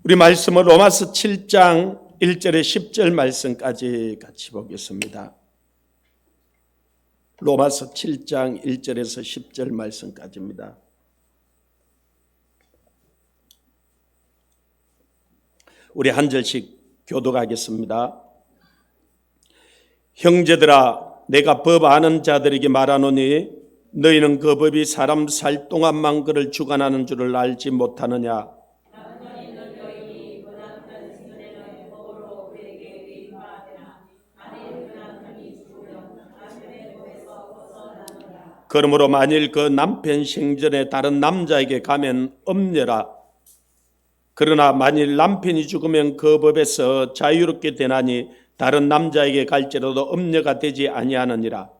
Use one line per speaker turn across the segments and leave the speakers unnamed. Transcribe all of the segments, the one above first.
우리 말씀은 로마서 7장 1절에 10절 말씀까지 같이 보겠습니다. 로마서 7장 1절에서 10절 말씀까지입니다. 우리 한 절씩 교독하겠습니다. 형제들아, 내가 법 아는 자들에게 말하노니 너희는 그 법이 사람 살 동안만 그를 주관하는 줄을 알지 못하느냐? 그러므로 만일 그 남편 생전에 다른 남자에게 가면 엄려라. 그러나 만일 남편이 죽으면 그 법에서 자유롭게 되나니 다른 남자에게 갈지라도 엄려가 되지 아니하느니라.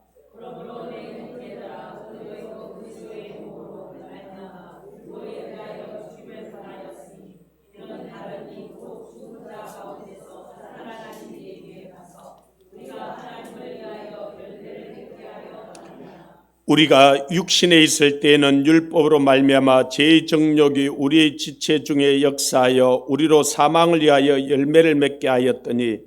우리가 육신에 있을 때에는 율법으로 말미암아 죄의 정욕이 우리의 지체 중에 역사하여 우리로 사망을 위하여 열매를 맺게 하였더니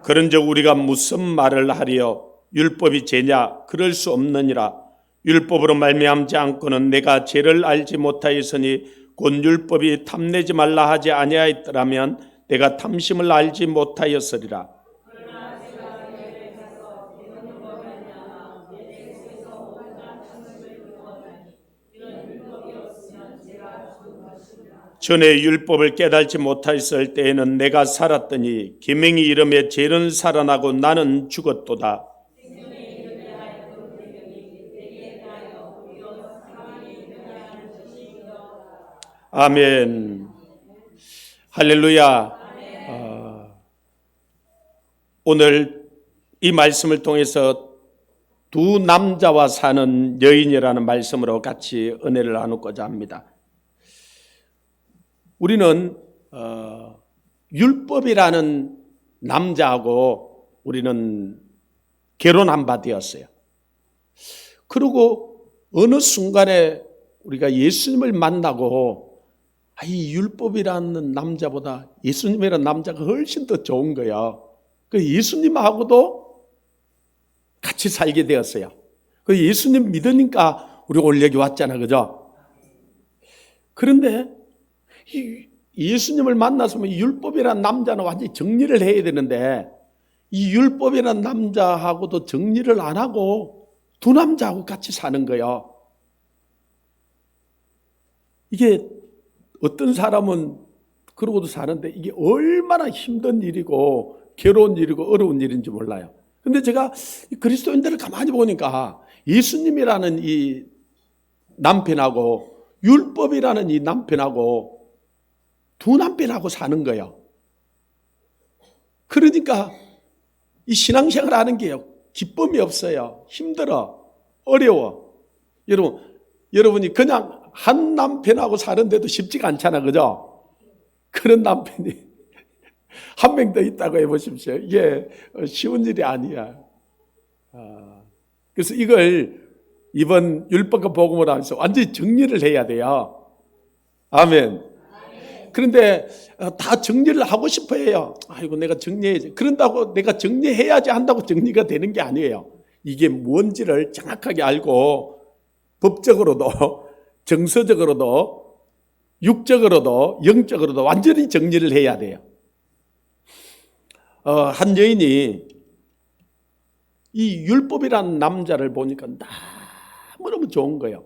그런즉 우리가 무슨 말을 하리요? 율법이 죄냐? 그럴 수 없느니라. 율법으로 말미암지 않고는 내가 죄를 알지 못하였으니 곧 율법이 탐내지 말라 하지 아니하였더라면 내가 탐심을 알지 못하였으리라. 전에 율법을 깨달지 못하였을 때에는 내가 살았더니 계명이 이름에 죄는 살아나고 나는 죽었도다. 아멘. 할렐루야. 오늘 이 말씀을 통해서 두 남자와 사는 여인이라는 말씀으로 같이 은혜를 나누고자 합니다. 우리는 율법이라는 남자하고 우리는 결혼한 바 되었어요. 그리고 어느 순간에 우리가 예수님을 만나고 이 율법이라는 남자보다 예수님이라는 남자가 훨씬 더 좋은 거야. 그 예수님하고도 같이 살게 되었어요. 그 예수님 믿으니까 우리가 오늘 여기 왔잖아, 그죠? 그런데 이 예수님을 만났으면 율법이라는 남자는 완전히 정리를 해야 되는데 이 율법이라는 남자하고도 정리를 안 하고 두 남자하고 같이 사는 거예요. 이게 어떤 사람은 그러고도 사는데 이게 얼마나 힘든 일이고 괴로운 일이고 어려운 일인지 몰라요. 근데 제가 그리스도인들을 가만히 보니까 예수님이라는 이 남편하고 율법이라는 이 남편하고 두 남편하고 사는 거예요. 그러니까 이 신앙생활 하는 게 기쁨이 없어요. 힘들어. 어려워. 여러분이 그냥 한 남편하고 사는데도 쉽지가 않잖아, 그죠? 그런 남편이 한 명 더 있다고 해보십시오. 이게 쉬운 일이 아니야. 그래서 이걸 이번 율법과 복음을 하면서 완전히 정리를 해야 돼요. 아멘. 그런데 다 정리를 하고 싶어 해요. 아이고, 내가 정리해야지. 그런다고 내가 정리해야지 한다고 정리가 되는 게 아니에요. 이게 뭔지를 정확하게 알고 법적으로도 정서적으로도 육적으로도 영적으로도 완전히 정리를 해야 돼요. 한 여인이 이 율법이라는 남자를 보니까 너무너무 좋은 거예요.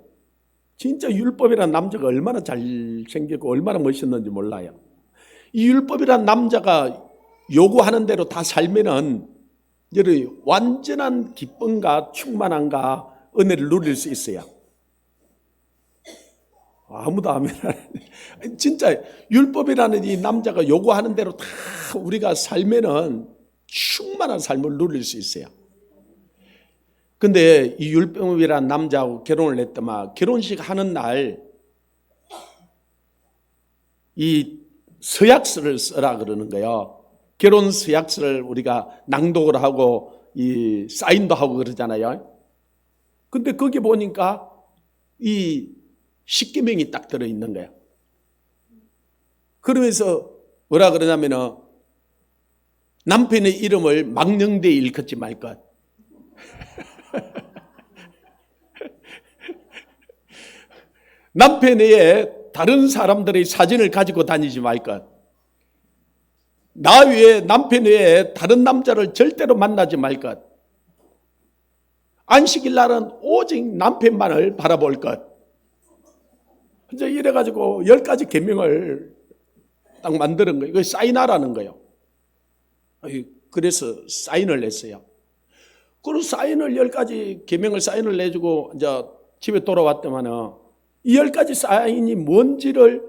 진짜 율법이라는 남자가 얼마나 잘생기고 얼마나 멋있는지 몰라요. 이 율법이라는 남자가 요구하는 대로 다 살면은 여러분 완전한 기쁨과 충만함과 은혜를 누릴 수 있어요. 아무도 아멘 안 해. 진짜 율법이라는 이 남자가 요구하는 대로 다 우리가 살면은 충만한 삶을 누릴 수 있어요. 근데 이 율법이라는 남자하고 결혼을 했더만 결혼식 하는 날 이 서약서를 써라 그러는 거예요. 결혼 서약서를 우리가 낭독을 하고 이 사인도 하고 그러잖아요. 근데 거기 보니까 이 십계명이 딱 들어있는 거예요. 그러면서 뭐라 그러냐면은 남편의 이름을 망령되이 일컫지 말 것. 남편 외에 다른 사람들의 사진을 가지고 다니지 말 것. 나 외에 남편 외에 다른 남자를 절대로 만나지 말 것. 안식일 날은 오직 남편만을 바라볼 것. 이제 이래가지고 10가지 계명을 딱 만드는 거예요. 이거 사인하라는 거예요. 그래서 사인을 냈어요. 그리고 사인을 10가지 계명을 사인을 내주고 이제 집에 돌아왔더만은 이 10가지 사인이 뭔지를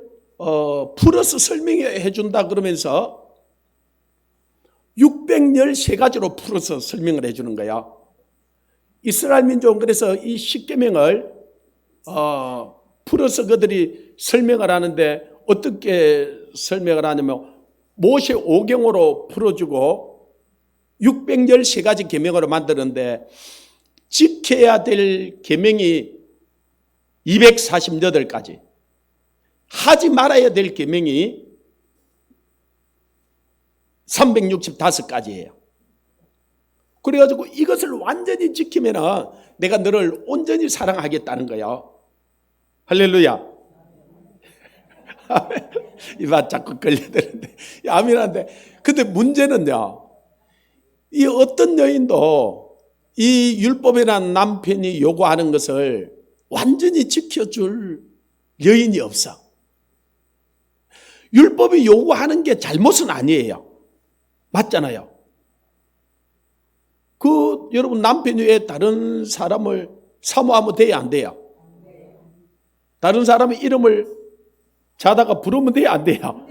풀어서 설명해 준다 그러면서 613가지로 풀어서 설명을 해 주는 거야. 이스라엘 민족은 그래서 이 10계명을 풀어서 그들이 설명을 하는데 어떻게 설명을 하냐면 모세 오경으로 풀어주고 613가지 계명으로 만드는데 지켜야 될 계명이 248가지, 하지 말아야 될 계명이 365가지예요. 그래가지고 이것을 완전히 지키면은 내가 너를 온전히 사랑하겠다는 거예요. 할렐루야. 이봐 자꾸 걸려드는데 아멘한데. 근데 문제는요, 이 어떤 여인도 이 율법이라는 남편이 요구하는 것을 완전히 지켜줄 여인이 없어. 율법이 요구하는 게 잘못은 아니에요. 맞잖아요. 여러분 남편 외에 다른 사람을 사모하면 돼야 안 돼요? 다른 사람의 이름을 자다가 부르면 돼야 안 돼요?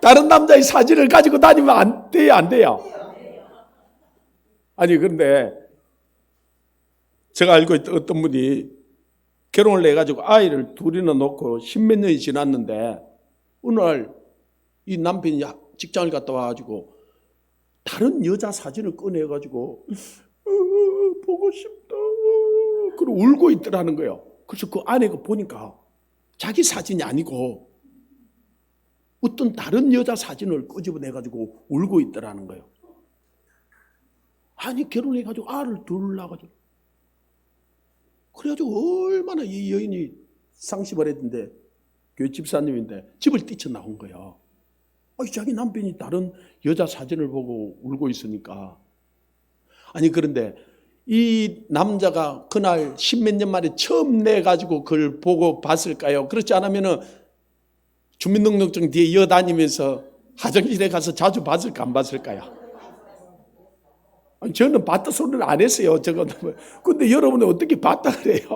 다른 남자의 사진을 가지고 다니면 안 돼요, 안 돼요? 아니 그런데 제가 알고 있던 어떤 분이 결혼을 해가지고 아이를 둘이나 놓고 10몇 년이 지났는데 어느 날 이 남편이 직장을 갔다 와가지고 다른 여자 사진을 꺼내가지고 보고 싶다 그러고 울고 있더라는 거예요. 그래서 그 아내가 보니까 자기 사진이 아니고 어떤 다른 여자 사진을 끄집어내가지고 울고 있더라는 거예요. 아니 결혼해가지고 아를 둘 낳아가지고 그래가지고 얼마나 이 여인이 상심을 했는데 교회 집사님인데 집을 뛰쳐나온 거예요. 자기 남편이 다른 여자 사진을 보고 울고 있으니까. 아니 그런데 이 남자가 그날 10몇 년 만에 처음 내가지고 그걸 보고 봤을까요? 그렇지 않으면은 주민등록증 뒤에 이어다니면서 화장실에 가서 자주 봤을까 안 봤을까요? 아니, 저는 봤다 소리를 안 했어요. 근데 여러분은 어떻게 봤다 그래요?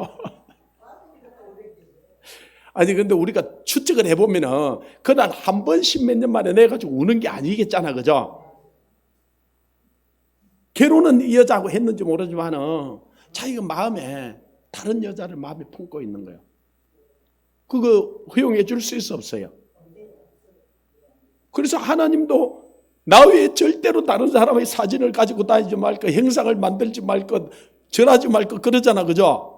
아니 근데 우리가 추측을 해보면은 그날 한 번 10몇 년 만에 내가지고 우는 게 아니겠잖아, 그죠? 결혼은 이 여자하고 했는지 모르지만은 자기가 마음에 다른 여자를 마음에 품고 있는 거예요. 그거 허용해 줄 수 있어 없어요? 그래서 하나님도 나 외에 절대로 다른 사람의 사진을 가지고 다니지 말 것, 행상을 만들지 말 것, 절하지 말 것 그러잖아, 그죠?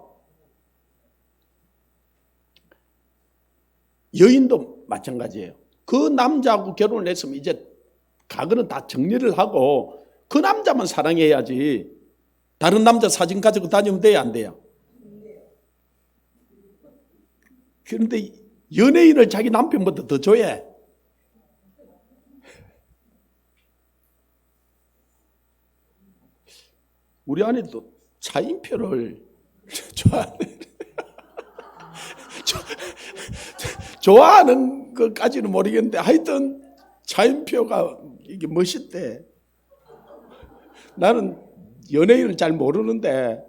여인도 마찬가지예요. 그 남자하고 결혼을 했으면 이제 과거는 다 정리를 하고 그 남자만 사랑해야지 다른 남자 사진 가지고 다니면 돼야 안 돼요? 그런데 연예인을 자기 남편보다 더 좋아해. 우리 아내도 차인표를 좋아하네. 좋아하는 것까지는 모르겠는데 하여튼 차인표가 이게 멋있대. 나는 연예인을 잘 모르는데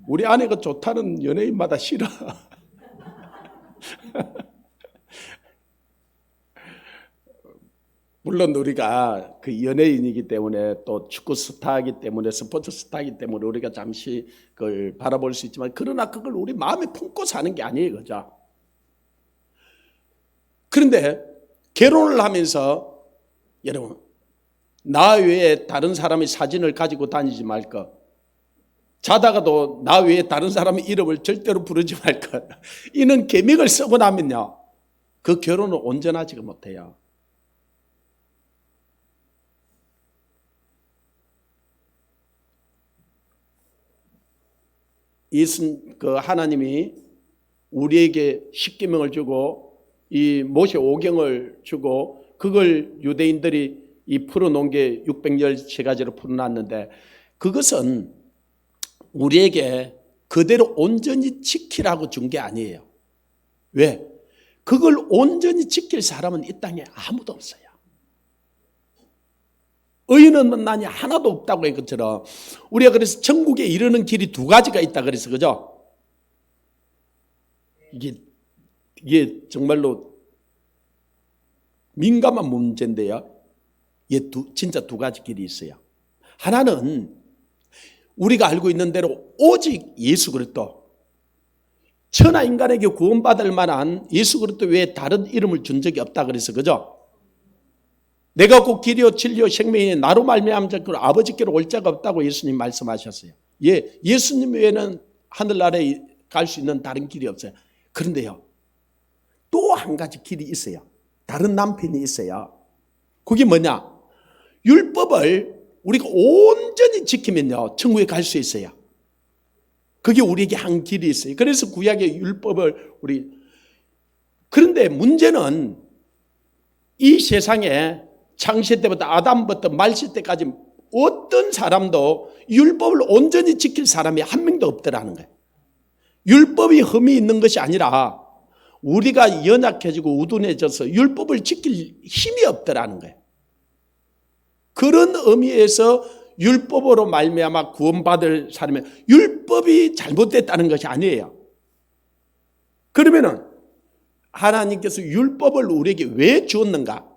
우리 아내가 좋다는 연예인마다 싫어. 물론 우리가 그 연예인이기 때문에 또 축구 스타이기 때문에 스포츠 스타이기 때문에 우리가 잠시 그걸 바라볼 수 있지만 그러나 그걸 우리 마음에 품고 사는 게 아니에요, 그죠? 그런데 결혼을 하면서 여러분, 나 외에 다른 사람의 사진을 가지고 다니지 말 것. 자다가도 나 외에 다른 사람의 이름을 절대로 부르지 말 것. 이는 계명을 쓰고 나면요, 그 결혼은 온전하지가 못해요. 하나님이 우리에게 십계명을 주고 이 모세 오경을 주고 그걸 유대인들이 이 풀어놓은 게 613가지로 풀어놨는데, 그것은 우리에게 그대로 온전히 지키라고 준 게 아니에요. 왜? 그걸 온전히 지킬 사람은 이 땅에 아무도 없어요. 의인은 만나니 하나도 없다고 한 것처럼 우리가 그래서 천국에 이르는 길이 두 가지가 있다 그래서, 그죠? 이게 정말로 민감한 문제인데요. 진짜 두 가지 길이 있어요. 하나는 우리가 알고 있는 대로 오직 예수 그리스도, 천하 인간에게 구원받을 만한 예수 그리스도 외에 다른 이름을 준 적이 없다 그래서, 그죠? 내가 곧 길이요 진리요 생명이니 나로 말미암아 아버지께로 올 자가 없다고 예수님 말씀하셨어요. 예수님 외에는 하늘나라에 갈 수 있는 다른 길이 없어요. 그런데요, 또 한 가지 길이 있어요. 다른 남편이 있어요. 그게 뭐냐? 율법을 우리가 온전히 지키면요, 천국에 갈 수 있어요. 그게 우리에게 한 길이 있어요. 그래서 구약의 율법을 그런데 문제는 이 세상에 창세 때부터 아담부터 말세 때까지 어떤 사람도 율법을 온전히 지킬 사람이 한 명도 없더라는 거예요. 율법이 흠이 있는 것이 아니라 우리가 연약해지고 우둔해져서 율법을 지킬 힘이 없더라는 거예요. 그런 의미에서 율법으로 말미암아 구원받을 사람이, 율법이 잘못됐다는 것이 아니에요. 그러면은 하나님께서 율법을 우리에게 왜 주었는가?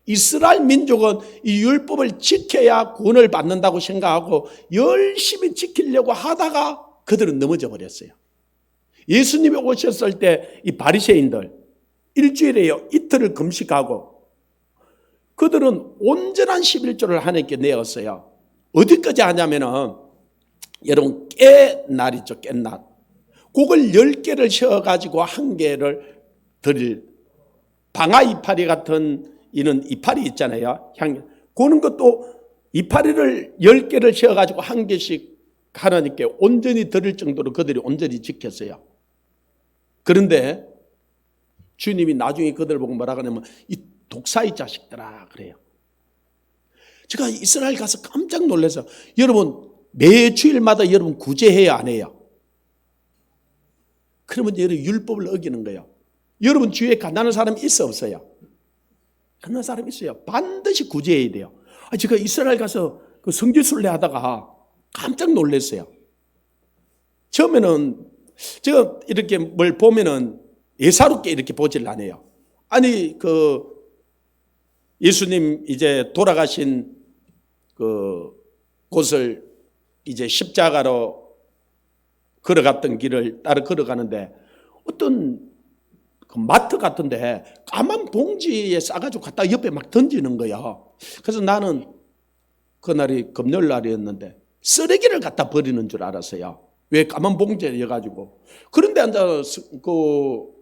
이스라엘 민족은 이 율법을 지켜야 구원을 받는다고 생각하고 열심히 지키려고 하다가 그들은 넘어져 버렸어요. 예수님이 오셨을 때 이 바리새인들 일주일에요 이틀을 금식하고 그들은 온전한 11조를 하나님께 내었어요. 어디까지 하냐면은 여러분 깻날 있죠, 깻날. 그걸 10개를 세워가지고 한 개를 드릴 방아 이파리 같은 이는 이파리 있잖아요. 그런 것도 이파리를 10개를 세워가지고 한 개씩 하나님께 온전히 드릴 정도로 그들이 온전히 지켰어요. 그런데 주님이 나중에 그들을 보고 뭐라 그러냐면 이 독사의 자식들아 그래요. 제가 이스라엘 가서 깜짝 놀라서, 여러분 매 주일마다 여러분 구제해야 안 해요? 그러면 여러분 율법을 어기는 거예요. 여러분 주위에 가난한 사람이 있어 없어요? 가난한 사람이 있어요. 반드시 구제해야 돼요. 제가 이스라엘 가서 그 성지순례 하다가 깜짝 놀랐어요. 처음에는 제가 이렇게 뭘 보면은 예사롭게 이렇게 보질 않아요. 아니 예수님 이제 돌아가신 그 곳을 이제 십자가로 걸어갔던 길을 따라 걸어가는데 어떤 그 마트 같은데 까만 봉지에 싸가지고 갖다 옆에 막 던지는 거야. 그래서 나는 그날이 금요일 날이었는데 쓰레기를 갖다 버리는 줄 알았어요. 왜 까만 봉지에 여가지고. 그런데 앉아 그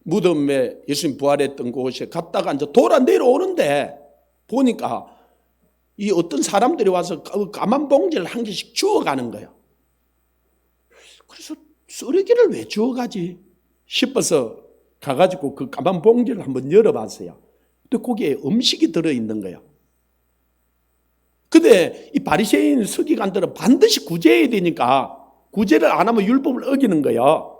무덤에 예수님 부활했던 곳에 갔다가 이제 돌아 내려오는데 보니까 이 어떤 사람들이 와서 까만 봉지를 한 개씩 주워가는 거예요. 그래서 쓰레기를 왜 주워가지 싶어서 가가지고 그 까만 봉지를 한번 열어봤어요. 근데 거기에 음식이 들어있는 거예요. 근데 이 바리새인 서기관들은 반드시 구제해야 되니까 구제를 안 하면 율법을 어기는 거예요.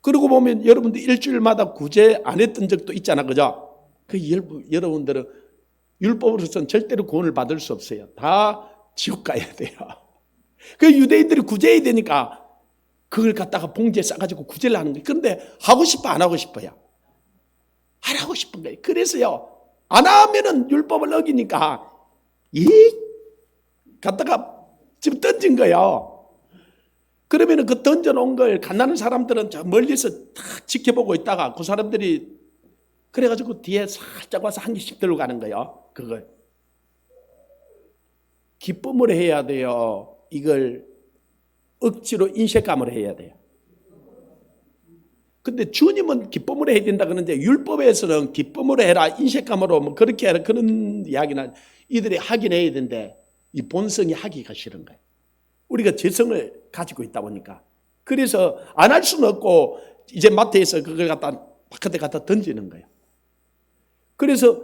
그러고 보면 여러분들 일주일마다 구제 안 했던 적도 있잖아, 그죠? 여러분들은 율법으로서는 절대로 구원을 받을 수 없어요. 다 지옥 가야 돼요. 그 유대인들이 구제해야 되니까 그걸 갖다가 봉지에 싸가지고 구제를 하는 거예요. 그런데 하고 싶어 안 하고 싶어요? 안 하고 싶은 거예요. 그래서요, 안 하면은 율법을 어기니까 갖다가 지금 던진 거예요. 그러면 그 던져놓은 걸 가난한 사람들은 저 멀리서 딱 지켜보고 있다가 그 사람들이 그래가지고 뒤에 살짝 와서 한 개씩 들고 가는 거예요. 그걸 기쁨으로 해야 돼요. 이걸 억지로 인색감으로 해야 돼요. 근데 주님은 기쁨으로 해야 된다 그러는데 율법에서는 기쁨으로 해라, 인색감으로 뭐 그렇게 해라 그런 이야기는 이들이 하긴 해야 되는데 이 본성이 하기가 싫은 거예요. 우리가 재성을 가지고 있다 보니까. 그래서 안 할 수는 없고 이제 마트에서 그걸 갖다 바깥에 갖다 던지는 거예요. 그래서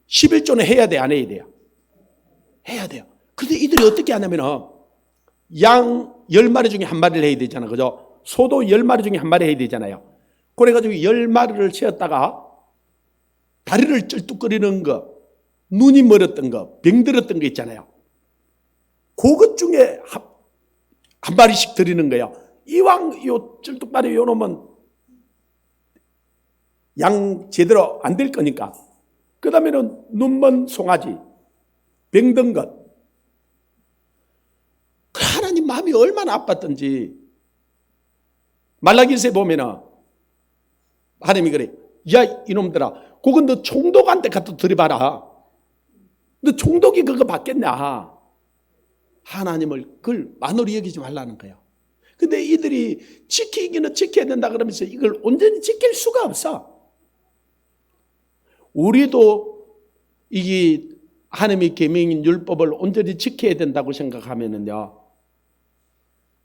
11조는 해야 돼, 안 해야 돼요? 해야 돼요. 근데 이들이 어떻게 하냐면 양 10마리 중에 한 마리를 해야 되잖아요. 그죠? 소도 10마리 중에 한 마리 해야 되잖아요. 그래가지고 10마리를 채웠다가 다리를 쩔뚝거리는 거, 눈이 멀었던 거, 병들었던 거 있잖아요. 그것 중에 한 마리씩 드리는 거예요. 이왕 요 쩔뚝다리 요 놈은 양 제대로 안 될 거니까. 그 다음에는 눈먼 송아지, 병든 것. 하나님 마음이 얼마나 아팠던지. 말라기서에 보면은 하나님이 그래. 야 이놈들아, 그건 너 총독한테 갖다 들여봐라. 너 총독이 그거 받겠냐. 하나님을 그걸 만으로 여기지 말라는 거예요. 근데 이들이 지키기는 지켜야 된다 그러면서 이걸 온전히 지킬 수가 없어. 우리도 이게 하나님의 계명인 율법을 온전히 지켜야 된다고 생각하면은요,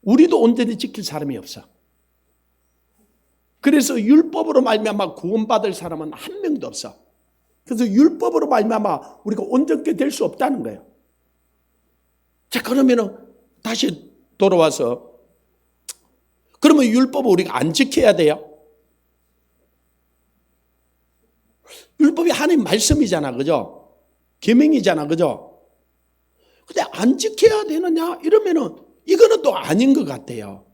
우리도 온전히 지킬 사람이 없어. 그래서 율법으로 말미암아 구원받을 사람은 한 명도 없어. 그래서 율법으로 말미암아 우리가 온전케 될 수 없다는 거예요. 자, 그러면은 다시 돌아와서 그러면 율법을 우리가 안 지켜야 돼요? 율법이 하나님 말씀이잖아, 그죠? 계명이잖아, 그죠? 근데 안 지켜야 되느냐? 이러면은 이거는 또 아닌 것 같아요.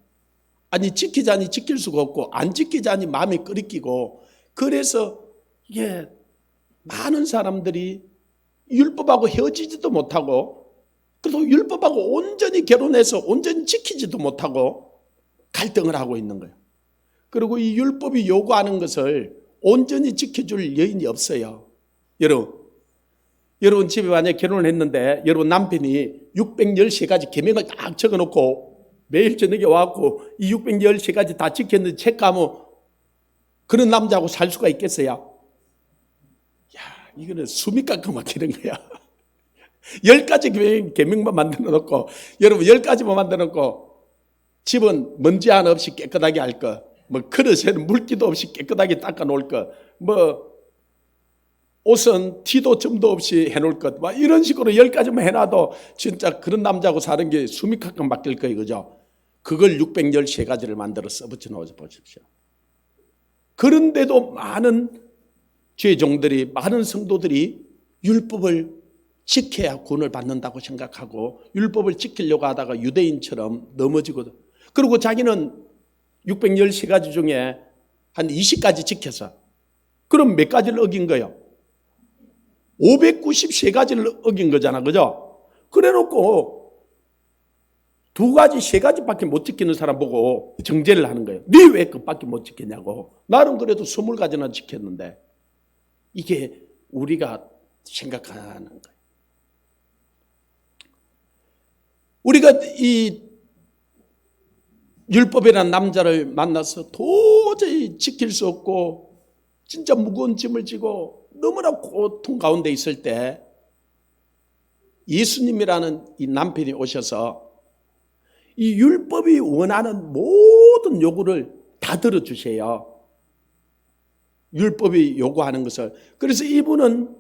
아니 지키자니 지킬 수가 없고 안 지키자니 마음이 끓이끼고 그래서 이게 많은 사람들이 율법하고 헤어지지도 못하고 그래서 율법하고 온전히 결혼해서 온전히 지키지도 못하고 갈등을 하고 있는 거예요. 그리고 이 율법이 요구하는 것을 온전히 지켜줄 여인이 없어요. 여러분 집에 만약에 결혼을 했는데 여러분 남편이 613가지 계명을 딱 적어놓고 매일 저녁에 와갖고 이 613가지 다 지켰는데 체크하면 그런 남자하고 살 수가 있겠어요? 야, 이거는 숨이 깎아 막히는 거야. 10가지 계명만 만들어 놓고 여러분 10가지만 만들어 놓고 집은 먼지 하나 없이 깨끗하게 할 거, 뭐 그릇에는 물기도 없이 깨끗하게 닦아 놓을 거, 뭐 옷은 티도 점도 없이 해놓을 것, 막 이런 식으로 10가지만 해놔도 진짜 그런 남자하고 사는 게 숨이 칵칵 막힐 거예요, 그죠? 그걸 613가지를 만들어 써붙여 놓으셔 보십시오. 그런데도 많은 죄종들이, 많은 성도들이 율법을 지켜야 구원을 받는다고 생각하고 율법을 지키려고 하다가 유대인처럼 넘어지고, 그리고 자기는 613가지 중에 한 20가지 지켜서 그럼 몇 가지를 어긴 거예요? 593가지를 어긴 거잖아, 그죠? 그래 놓고 2가지, 3가지밖에 못 지키는 사람 보고 정죄를 하는 거예요. 네 왜 그밖에 못 지켰냐고. 나는 그래도 20가지나 지켰는데. 이게 우리가 생각하는 거예요. 우리가 이 율법이라는 남자를 만나서 도저히 지킬 수 없고 진짜 무거운 짐을 지고 너무나 고통 가운데 있을 때 예수님이라는 이 남편이 오셔서 이 율법이 원하는 모든 요구를 다 들어주세요. 율법이 요구하는 것을. 그래서 이분은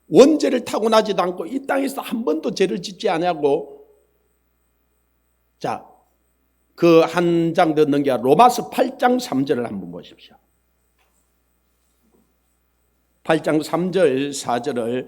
원죄를 타고나지도 않고 이 땅에서 한 번도 죄를 짓지 않냐고. 자, 그 한 장 더 넘겨 로마서 8장 3절을 한번 보십시오. 8장 3절 4절을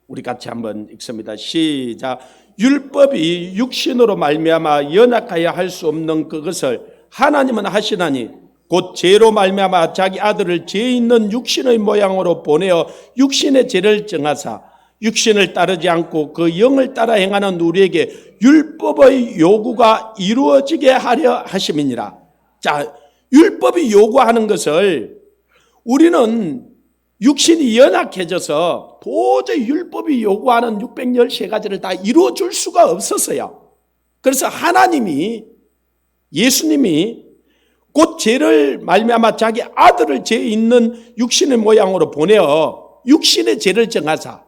우리 같이 한번 읽습니다. 시작. 율법이 육신으로 말미암아 연약하여 할 수 없는 그것을 하나님은 하시나니 곧 죄로 말미암아 자기 아들을 죄 있는 육신의 모양으로 보내어 육신의 죄를 정하사 육신을 따르지 않고 그 영을 따라 행하는 우리에게 율법의 요구가 이루어지게 하려 하심이니라. 자, 율법이 요구하는 것을 우리는 육신이 연약해져서 도저히 율법이 요구하는 613가지를 다 이루어 줄 수가 없었어요. 그래서 하나님이, 예수님이 곧 죄를 말미암아 자기 아들을 죄 있는 육신의 모양으로 보내어 육신의 죄를 정하사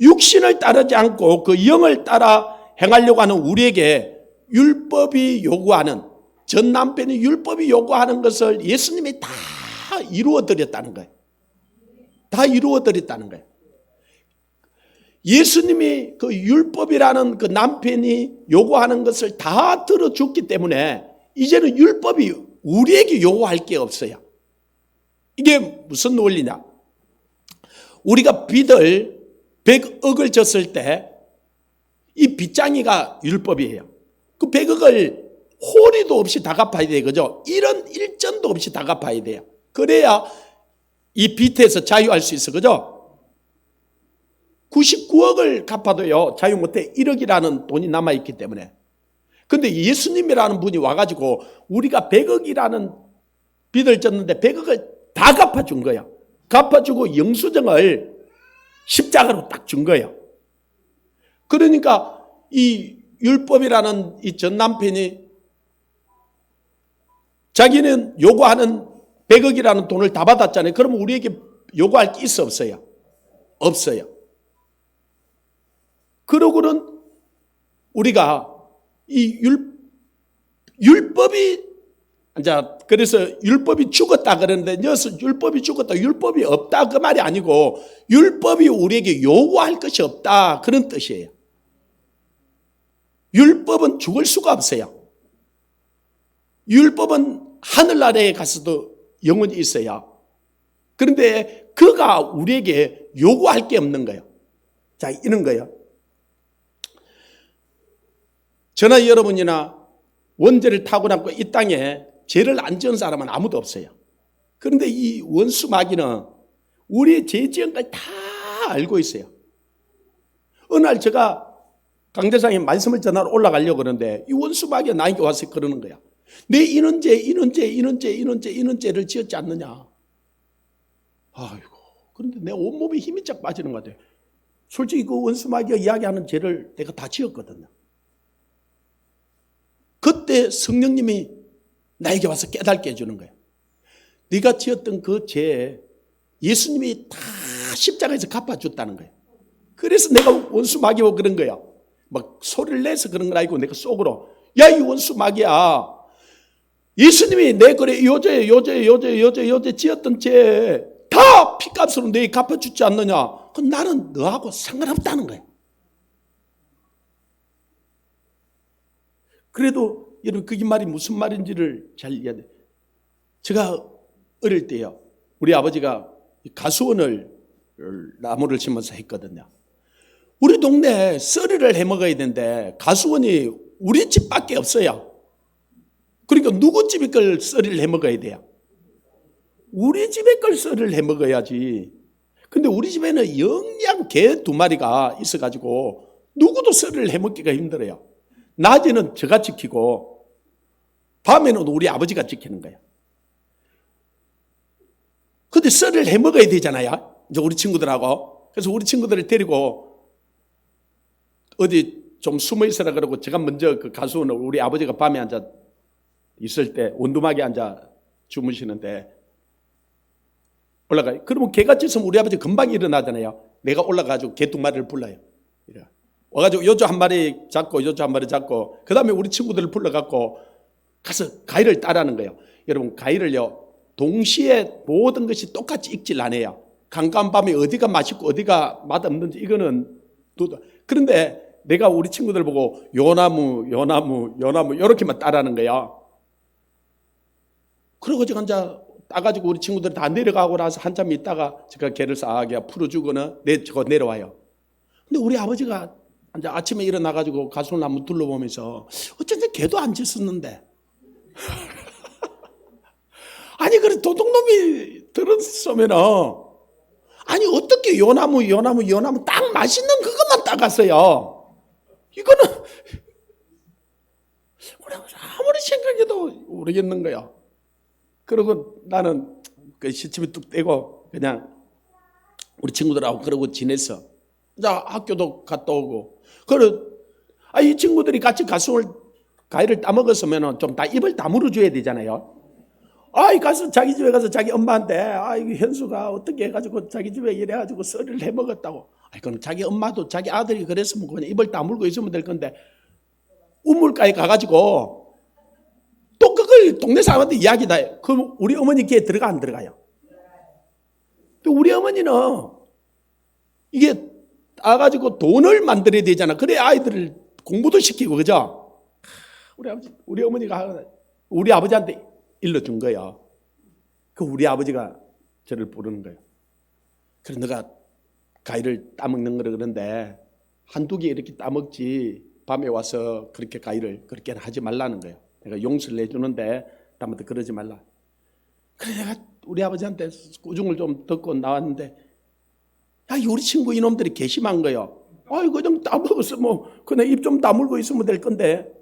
육신을 따르지 않고 그 영을 따라 행하려고 하는 우리에게 율법이 요구하는, 전 남편이 율법이 요구하는 것을 예수님이 다 이루어드렸다는 거예요. 다 이루어드렸다는 거예요. 예수님이 그 율법이라는 그 남편이 요구하는 것을 다 들어줬기 때문에 이제는 율법이 우리에게 요구할 게 없어요. 이게 무슨 논리냐? 우리가 빚을 100억을 졌을 때 이 빚장이가 율법이에요. 그 100억을 호리도 없이 다 갚아야 돼요. 그죠? 이런 일전도 없이 다 갚아야 돼요. 그래야 이 빚에서 자유할 수 있어. 그죠? 99억을 갚아도요, 자유 못해. 1억이라는 돈이 남아있기 때문에. 근데 예수님이라는 분이 와가지고 우리가 100억이라는 빚을 졌는데 100억을 다 갚아준 거예요. 갚아주고 영수증을 십자가로 딱 준 거예요. 그러니까 이 율법이라는 이 전 남편이 자기는 요구하는 100억이라는 돈을 다 받았잖아요. 그러면 우리에게 요구할 게 있어 없어요? 없어요. 그러고는 우리가 이 율법이, 그래서 율법이 죽었다 그러는데, 율법이 죽었다, 율법이 없다 그 말이 아니고 율법이 우리에게 요구할 것이 없다 그런 뜻이에요. 율법은 죽을 수가 없어요. 율법은 하늘나라에 가서도 영원히 있어요. 그런데 그가 우리에게 요구할 게 없는 거예요. 자, 이런 거예요. 저나 여러분이나 원죄를 타고났고 이 땅에 죄를 안 지은 사람은 아무도 없어요. 그런데 이 원수 마귀는 우리의 죄 지은 걸 다 알고 있어요. 어느 날 제가 강대상에 말씀을 전하러 올라가려고 그러는데 이 원수 마귀가 나에게 와서 그러는 거야. 내 이런 죄를 지었지 않느냐. 아이고, 그런데 내 온몸에 힘이 쫙 빠지는 것 같아요. 솔직히 그 원수 마귀가 이야기하는 죄를 내가 다 지었거든요. 그때 성령님이 나에게 와서 깨닫게 해주는 거예요. 네가 지었던 그 죄 예수님이 다 십자가에서 갚아줬다는 거예요. 그래서 내가 원수 마귀고 그런 거예요. 막 소리를 내서 그런 건 아니고 내가 속으로, 야, 이 원수 마귀야, 예수님이 내 그래 요새 지었던 죄 다 피값으로 내게 갚아주지 않느냐. 그럼 나는 너하고 상관없다는 거예요. 그래도 여러분 그게 말이 무슨 말인지를 잘 이해해야 돼요. 제가 어릴 때요, 우리 아버지가 가수원을 나무를 심어서 했거든요. 우리 동네에 썰이를 해먹어야 되는데 가수원이 우리 집밖에 없어요. 그러니까 누구 집에 걸 썰이를 해먹어야 돼요? 우리 집에 걸 썰이를 해먹어야지. 근데 우리 집에는 영양 개 2마리가 있어가지고 누구도 썰이를 해먹기가 힘들어요. 낮에는 제가 지키고 밤에는 우리 아버지가 지키는 거예요. 근데 썰을 해먹어야 되잖아요, 이제 우리 친구들하고. 그래서 우리 친구들을 데리고 어디 좀 숨어 있으라 그러고 제가 먼저 그 가수원을, 우리 아버지가 밤에 앉아 있을 때 원두막에 앉아 주무시는데 올라가요. 그러면 개가 짖으면 우리 아버지 금방 일어나잖아요. 내가 올라가가지고 개 2마리를 불러요. 이래. 와가지고 요조 1마리 잡고 요조 1마리 잡고 그 다음에 우리 친구들을 불러갖고 가서 가위를 따라는 거예요. 여러분, 가위를요, 동시에 모든 것이 똑같이 익질 않아요. 깜깜 밤에 어디가 맛있고 어디가 맛없는지 이거는. 그런데 내가 우리 친구들 보고 요나무 이렇게만 따라하는 거야. 그러고 제가 이제 따가지고 우리 친구들 다 내려가고 나서 한참 있다가 제가 개를 싹 풀어주고는 저거 내려와요. 근데 우리 아버지가 이제 아침에 일어나가지고 가수원 한번 둘러보면서 어쩐지 개도 안 짖었는데 아니, 그래 도둑놈이 들었으면은 아니 어떻게 요나무 딱 맛있는 그것만 따갔어요. 이거는 아무리 생각해도 모르겠는 거야. 그리고 나는 그 시침이 뚝 떼고 그냥 우리 친구들하고 그러고 지냈어. 자, 학교도 갔다 오고. 이 친구들이 같이 과일을 따먹었으면 좀 다 입을 다물어 줘야 되잖아요. 가서 자기 집에 가서 자기 엄마한테 이거 현수가 어떻게 해가지고 자기 집에 이래가지고 썰을 해 먹었다고. 그럼 자기 엄마도 자기 아들이 그랬으면 그냥 입을 다물고 있으면 될 건데 우물가에 가가지고 또 그걸 동네 사람한테 이야기다 해. 그럼 우리 어머니 귀에 들어가 안 들어가요? 또 우리 어머니는 이게 따가지고 돈을 만들어야 되잖아. 그래 아이들을 공부도 시키고, 그죠? 우리 어머니가 우리 아버지한테 일러준 거야. 우리 아버지가 저를 부르는 거예요. 그래서 내가 과일을 따먹는 거라 그런데 한두 개 이렇게 따먹지 밤에 와서 그렇게 과일을 그렇게 하지 말라는 거예요. 내가 용서를 해주는데 다음부터 그러지 말라. 그래 내가 우리 아버지한테 꾸중을 좀 듣고 나왔는데 우리 친구 이놈들이 괘씸한 거예요. 그냥 따먹었어. 그냥 입 좀 다물고 있으면 될 건데.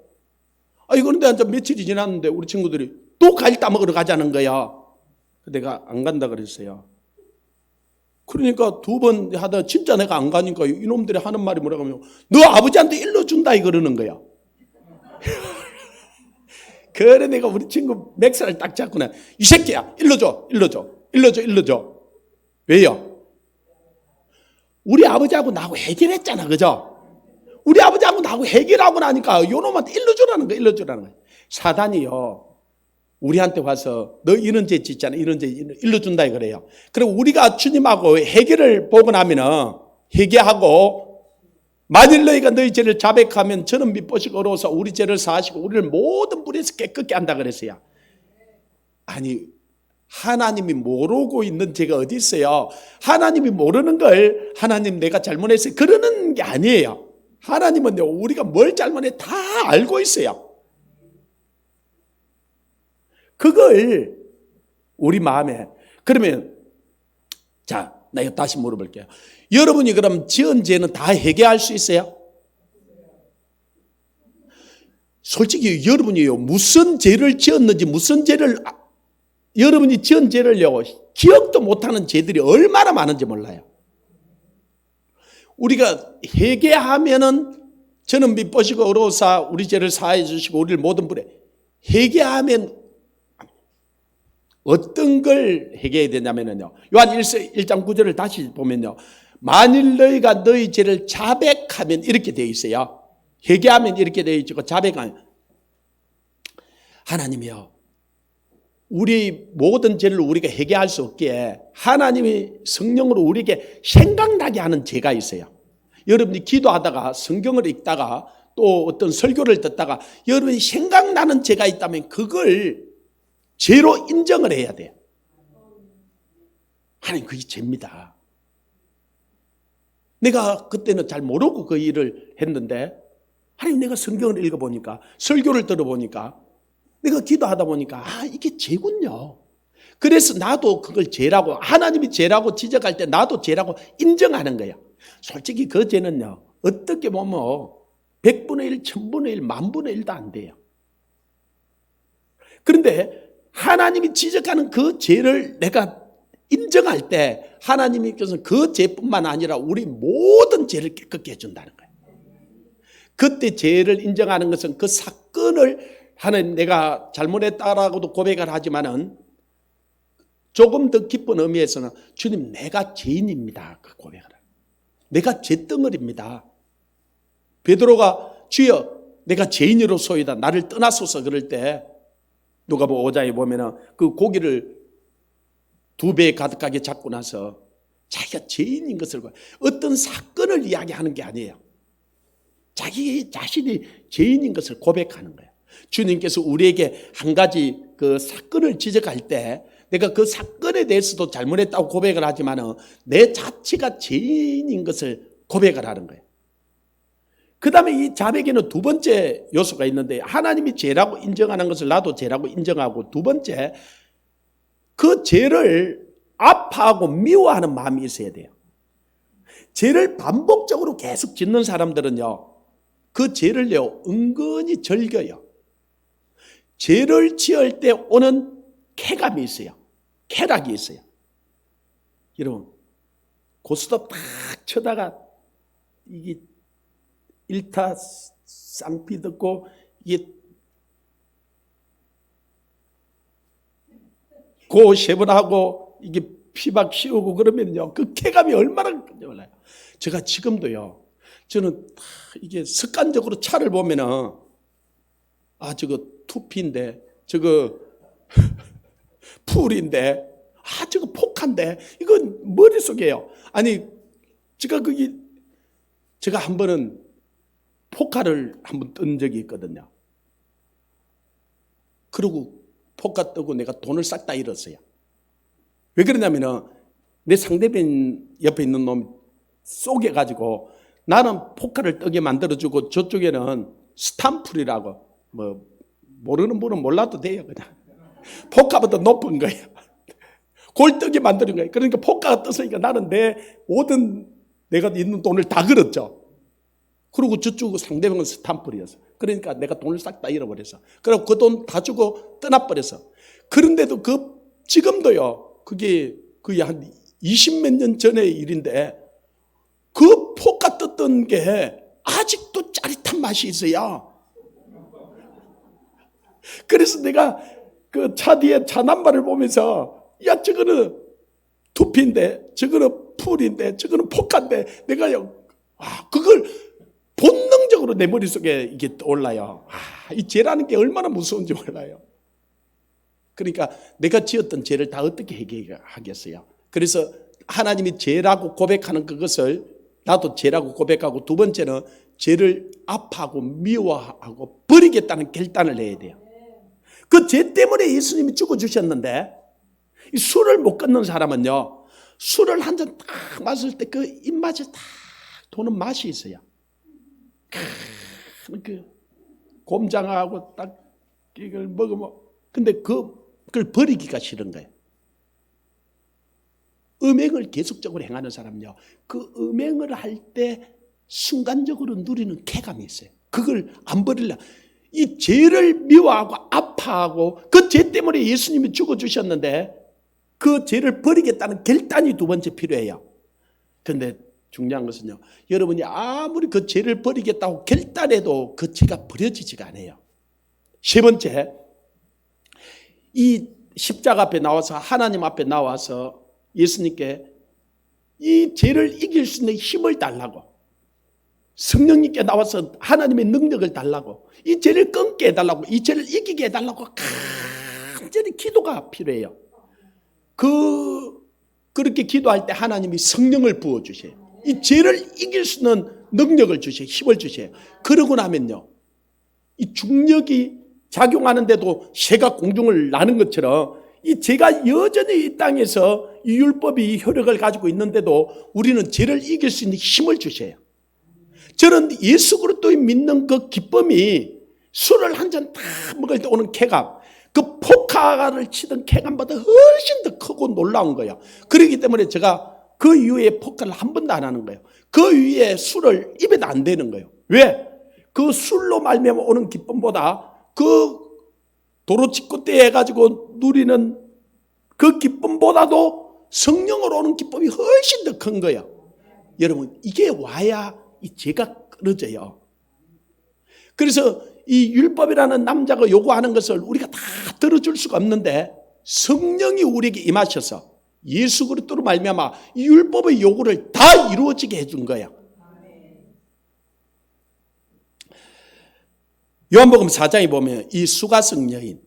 그런데 한 며칠이 지났는데 우리 친구들이 또 과일 따먹으러 가자는 거야. 내가 안 간다 그랬어요. 그러니까 두 번 하다 진짜 내가 안 가니까 이놈들이 하는 말이 뭐라고 하면 너 아버지한테 일러준다 이러는 거야. 그래 내가 우리 친구 맥살을 딱 잡고 이 새끼야 일러줘. 왜요? 우리 아버지하고 나하고 해결했잖아, 그죠? 우리 아버지하고 나하고 해결하고 나니까 요놈한테 일러주라는 거야. 사단이요 우리한테 와서 너 이런 죄 짓잖아, 이런 죄 일러준다 그래요. 그리고 우리가 주님하고 해결을 보고 나면은 회개하고 만일 너희가 너희 죄를 자백하면 저는 미보시고 어려워서 우리 죄를 사하시고 우리를 모든 불에서 깨끗게 한다 그랬어요. 아니 하나님이 모르고 있는 죄가 어디 있어요? 하나님이 모르는 걸 하나님 내가 잘못했어요 그러는 게 아니에요. 하나님은 우리가 뭘 잘못해 다 알고 있어요. 그걸 우리 마음에. 그러면 자, 나 이거 다시 물어볼게요. 여러분이 그럼 지은 죄는 다 회개할 수 있어요? 솔직히 여러분이요 무슨 죄를 지었는지 무슨 죄를 여러분이 지은 죄를요 기억도 못하는 죄들이 얼마나 많은지 몰라요. 우리가 회개하면은 저는 미보시고 어려워사 우리 죄를 사해 주시고 우리를 모든 불에. 회개하면 어떤 걸 회개해야 되냐면요 요한 1장 9절을 다시 보면요 만일 너희가 너희 죄를 자백하면 이렇게 되어 있어요. 회개하면 이렇게 되어 있고 자백하면 하나님이요 우리 모든 죄를 우리가 회개할 수 없기에 하나님이 성령으로 우리에게 생각나게 하는 죄가 있어요. 여러분이 기도하다가 성경을 읽다가 또 어떤 설교를 듣다가 여러분이 생각나는 죄가 있다면 그걸 죄로 인정을 해야 돼요. 하나님 그게 죄입니다. 내가 그때는 잘 모르고 그 일을 했는데 하나님 내가 성경을 읽어보니까 설교를 들어보니까 내가 기도하다 보니까 이게 죄군요. 그래서 나도 그걸 죄라고 하나님이 죄라고 지적할 때 나도 죄라고 인정하는 거예요. 솔직히 그 죄는요 어떻게 보면 100분의 1, 1000분의 1, 10,000분의 1도 안 돼요. 그런데 하나님이 지적하는 그 죄를 내가 인정할 때 하나님께서는 그 죄뿐만 아니라 우리 모든 죄를 깨끗게 해준다는 거예요. 그때 죄를 인정하는 것은 그 사건을 하나님 내가 잘못했다라고도 고백을 하지만은 조금 더 깊은 의미에서는 주님 내가 죄인입니다. 그 고백을 해요. 내가 죄덩어리입니다. 베드로가 주여 내가 죄인으로소이다 나를 떠나소서 그럴 때 누가복음 5장에 보면은 그 고기를 2배 가득하게 잡고 나서 자기가 죄인인 것을 어떤 사건을 이야기하는 게 아니에요. 자기 자신이 죄인인 것을 고백하는 거예요. 주님께서 우리에게 한 가지 그 사건을 지적할 때 내가 그 사건에 대해서도 잘못했다고 고백을 하지만은 내 자체가 죄인인 것을 고백을 하는 거예요. 그 다음에 이 자백에는 두 번째 요소가 있는데 하나님이 죄라고 인정하는 것을 나도 죄라고 인정하고 두 번째 그 죄를 아파하고 미워하는 마음이 있어야 돼요. 죄를 반복적으로 계속 짓는 사람들은요, 그 죄를요 은근히 즐겨요. 죄를 지을 때 오는 쾌감이 있어요. 쾌락이 있어요. 여러분, 고스톱 딱 쳐다가 이게 일타 쌍피 듣고 이게 고세번하고 이게 피박 씌우고 그러면요 그 쾌감이 얼마나 큰지 몰라요. 제가 지금도요, 저는 이게 습관적으로 차를 보면은 저거 투피인데, 저거 풀인데, 저거 폭한데, 이건 머릿속에요. 아니, 제가 한 번은 포카를 한번 뜬 적이 있거든요. 그리고 포카 뜨고 내가 돈을 싹 다 잃었어요. 왜 그러냐면은 내 상대편 옆에 있는 놈 쏘개가지고 나는 포카를 뜨게 만들어주고 저쪽에는 스탬풀이라고, 뭐 모르는 분은 몰라도 돼요. 그냥 포카보다 높은 거예요. 그걸 뜨게 만드는 거예요. 그러니까 포카가 떴으니까 나는 내 모든 내가 있는 돈을 다 걸었죠. 그리고 저쪽 상대방은 스탬풀이었어. 그러니까 내가 돈을 싹 다 잃어버렸어. 그리고 그 돈 다 주고 떠나버렸어. 그런데도 지금도요, 그게 거의 한 20몇 년 전의 일인데, 그 포카 떴던 게 아직도 짜릿한 맛이 있어요. 그래서 내가 그 차 뒤에 차 남바를 보면서, 야, 저거는 투피인데, 저거는 풀인데, 저거는 포카인데, 내가요, 그걸 본능적으로 내 머릿속에 이게 떠올라요. 이 죄라는 게 얼마나 무서운지 몰라요. 그러니까 내가 지었던 죄를 다 어떻게 해결하겠어요? 그래서 하나님이 죄라고 고백하는 그것을 나도 죄라고 고백하고, 두 번째는 죄를 아파하고 미워하고 버리겠다는 결단을 내야 돼요. 그 죄 때문에 예수님이 죽어주셨는데, 이 술을 못 끊는 사람은요, 술을 한 잔 딱 마실 때 그 입맛에 딱 도는 맛이 있어요. 그 곰장하고 딱 이걸 먹으면, 근데 그걸 버리기가 싫은 거예요. 음행을 계속적으로 행하는 사람은요, 그 음행을 할 때 순간적으로 누리는 쾌감이 있어요. 그걸 안 버리려. 이 죄를 미워하고 아파하고 그 죄 때문에 예수님이 죽어주셨는데 그 죄를 버리겠다는 결단이 두 번째 필요해요. 그런데 중요한 것은요, 여러분이 아무리 그 죄를 버리겠다고 결단해도 그 죄가 버려지지가 않아요. 세 번째, 이 십자가 앞에 나와서, 하나님 앞에 나와서 예수님께 이 죄를 이길 수 있는 힘을 달라고, 성령님께 나와서 하나님의 능력을 달라고, 이 죄를 끊게 해달라고, 이 죄를 이기게 해달라고 간절히 기도가 필요해요. 그렇게 기도할 때 하나님이 성령을 부어주세요. 이 죄를 이길 수 있는 능력을 주세요. 힘을 주세요. 그러고 나면요, 이 중력이 작용하는데도 새가 공중을 나는 것처럼 이 죄가 여전히 이 땅에서 이 율법이 효력을 가지고 있는데도 우리는 죄를 이길 수 있는 힘을 주세요. 저는 예수 그리스도를 믿는 그 기쁨이 술을 한 잔 다 먹을 때 오는 쾌감, 그 포카를 치던 쾌감보다 훨씬 더 크고 놀라운 거예요. 그렇기 때문에 제가 그 이후에 포카를 한 번도 안 하는 거예요. 그 위에 술을 입에도 안 대는 거예요. 왜? 그 술로 말미암아 오는 기쁨보다 그 도로치꽃대 해가지고 누리는 그 기쁨보다도 성령으로 오는 기쁨이 훨씬 더 큰 거예요. 여러분, 이게 와야 이 죄가 끊어져요. 그래서 이 율법이라는 남자가 요구하는 것을 우리가 다 들어줄 수가 없는데, 성령이 우리에게 임하셔서 예수 그리스도로 말미암아 이 율법의 요구를 다 이루어지게 해준 거예요. 요한복음 4장에 보면 이 수가성 여인,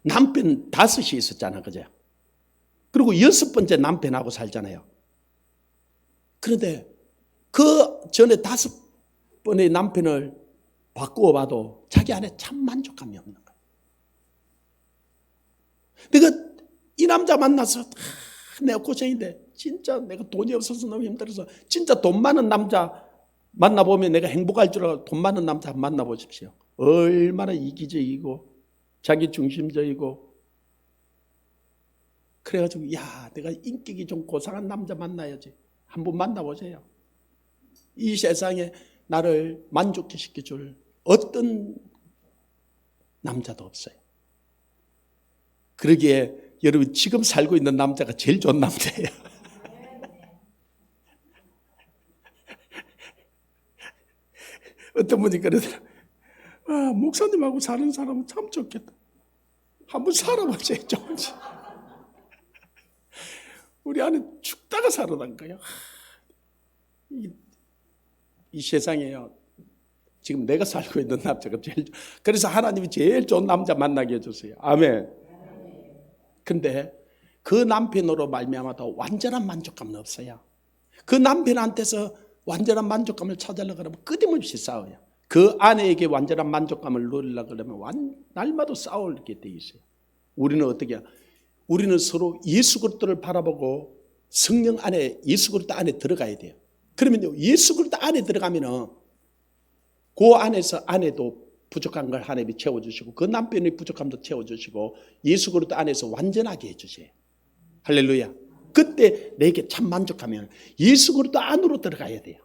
남편 5이 있었잖아, 그죠? 그리고 6번째 남편하고 살잖아요. 그런데 그 전에 5번의 남편을 바꾸어 봐도 자기 안에 참 만족감이 없는 거예요. 내가 이 남자 만나서 내가 고생인데, 진짜 내가 돈이 없어서 너무 힘들어서, 진짜 돈 많은 남자 만나보면 내가 행복할 줄 알고 돈 많은 남자 만나보십시오. 얼마나 이기적이고 자기 중심적이고, 그래가지고 야, 내가 인격이 좀 고상한 남자 만나야지. 한번 만나보세요. 이 세상에 나를 만족시켜줄 어떤 남자도 없어요. 그러기에 여러분 지금 살고 있는 남자가 제일 좋은 남자예요. 어떤 분이 그러더라. 아, 목사님하고 사는 사람은 참 좋겠다. 한번 살아보세요. 좋은지. 우리 안에 죽다가 살아난 거예요. 이 세상에요. 지금 내가 살고 있는 남자가 제일 그래서 하나님이 제일 좋은 남자 만나게 해주세요. 아멘. 근데 그 남편으로 말미암아도 완전한 만족감은 없어요. 그 남편한테서 완전한 만족감을 찾으려고 하면 끊임없이 싸워요. 그 아내에게 완전한 만족감을 누리려고 하면 날마다 싸우게 돼 있어요. 우리는 어떻게 해요? 우리는 서로 예수 그리스도를 바라보고 성령 안에 예수 그리스도 안에 들어가야 돼요. 그러면요, 예수 그리스도 안에 들어가면은 그 안에서 아내도 부족한 걸 하나님이 채워주시고 그 남편의 부족함도 채워주시고 예수 그리스도 안에서 완전하게 해주세요. 할렐루야. 그때 내게 참 만족하면 예수 그리스도 안으로 들어가야 돼요.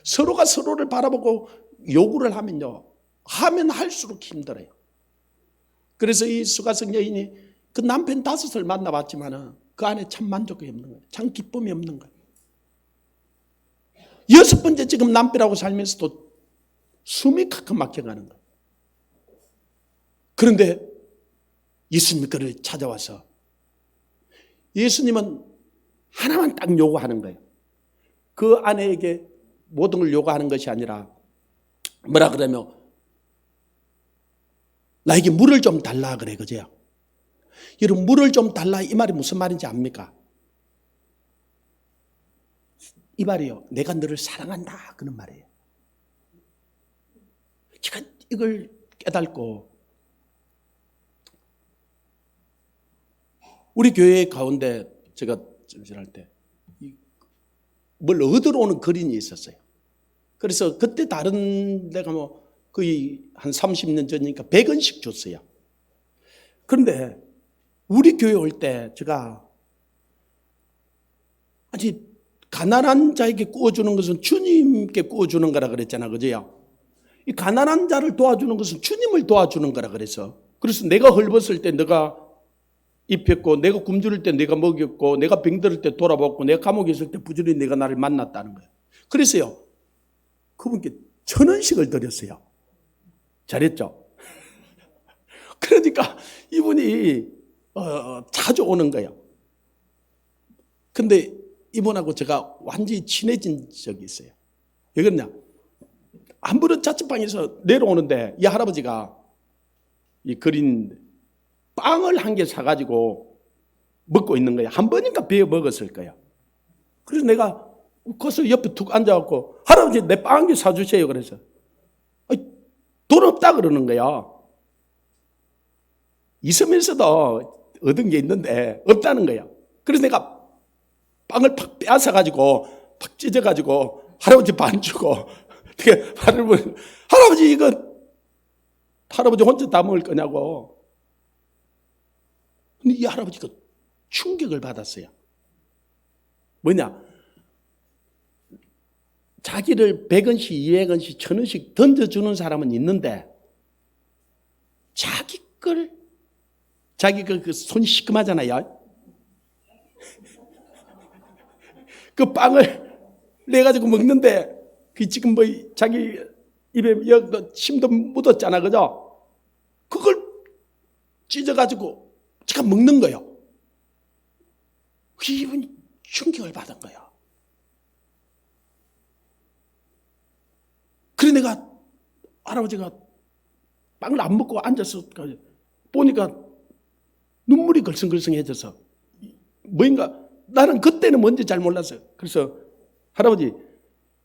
서로가 서로를 바라보고 요구를 하면요, 하면 할수록 힘들어요. 그래서 이 수가성 여인이 그 남편 5을 만나봤지만은 그 안에 참 만족이 없는 거예요. 참 기쁨이 없는 거예요. 6번째 지금 남편하고 살면서도 숨이 칵칵 막혀가는 거예요. 그런데 예수님이 그를 찾아와서 예수님은 하나만 딱 요구하는 거예요. 그 아내에게 모든 걸 요구하는 것이 아니라 뭐라 그러면 나에게 물을 좀 달라 그래, 그죠? 여러분, 물을 좀 달라 이 말이 무슨 말인지 압니까? 이 말이요, 내가 너를 사랑한다 그런 말이에요. 제가 이걸 깨닫고 우리 교회 가운데 제가 전신할 때 뭘 얻으러 오는 거린이 있었어요. 그래서 그때 다른 데가 뭐 거의 한 30년 전이니까 100원씩 줬어요. 그런데 우리 교회 올 때 제가 아니 가난한 자에게 구워주는 것은 주님께 구워주는 거라 그랬잖아, 그죠? 이 가난한 자를 도와주는 것은 주님을 도와주는 거라 그래서 내가 헐벗을 때 내가 입혔고 내가 굶주릴 때 내가 먹였고 내가 병들을 때 돌아봤고 내가 감옥에 있을 때 부지런히 내가 나를 만났다는 거예요. 그래서요 그분께 1,000원씩을 드렸어요. 잘했죠? 그러니까 이분이 자주 오는 거예요. 근데 이분하고 제가 완전히 친해진 적이 있어요. 왜 그러냐? 한 번은 자취방에서 내려오는데 이 할아버지가 이 그린 빵을 한 개 사가지고 먹고 있는 거예요. 한 번인가 배워 먹었을 거예요. 그래서 내가 거기서 옆에 툭 앉아갖고 할아버지 내 빵 한 개 사주세요. 그래서 돈 없다 그러는 거야. 있으면서도 얻은 게 있는데 없다는 거야. 그래서 내가 빵을 팍 빼앗아가지고 팍 찢어가지고 할아버지 반 주고 할아버지 이거 할아버지 혼자 다 먹을 거냐고. 근데 이 할아버지가 충격을 받았어요. 뭐냐? 자기를 100원씩, 200원씩, 1,000원씩 던져주는 사람은 있는데 자기가 그 손이 시큼하잖아요. 그 빵을 내가지고 먹는데 그 지금 뭐 자기 입에 침도 묻었잖아, 그죠? 그걸 찢어가지고 제가 먹는 거예요. 이분이 충격을 받은 거예요. 그래 내가 할아버지가 빵을 안 먹고 앉아서 보니까 눈물이 걸성걸성해져서 뭐인가 나는 그때는 뭔지 잘 몰랐어요. 그래서 할아버지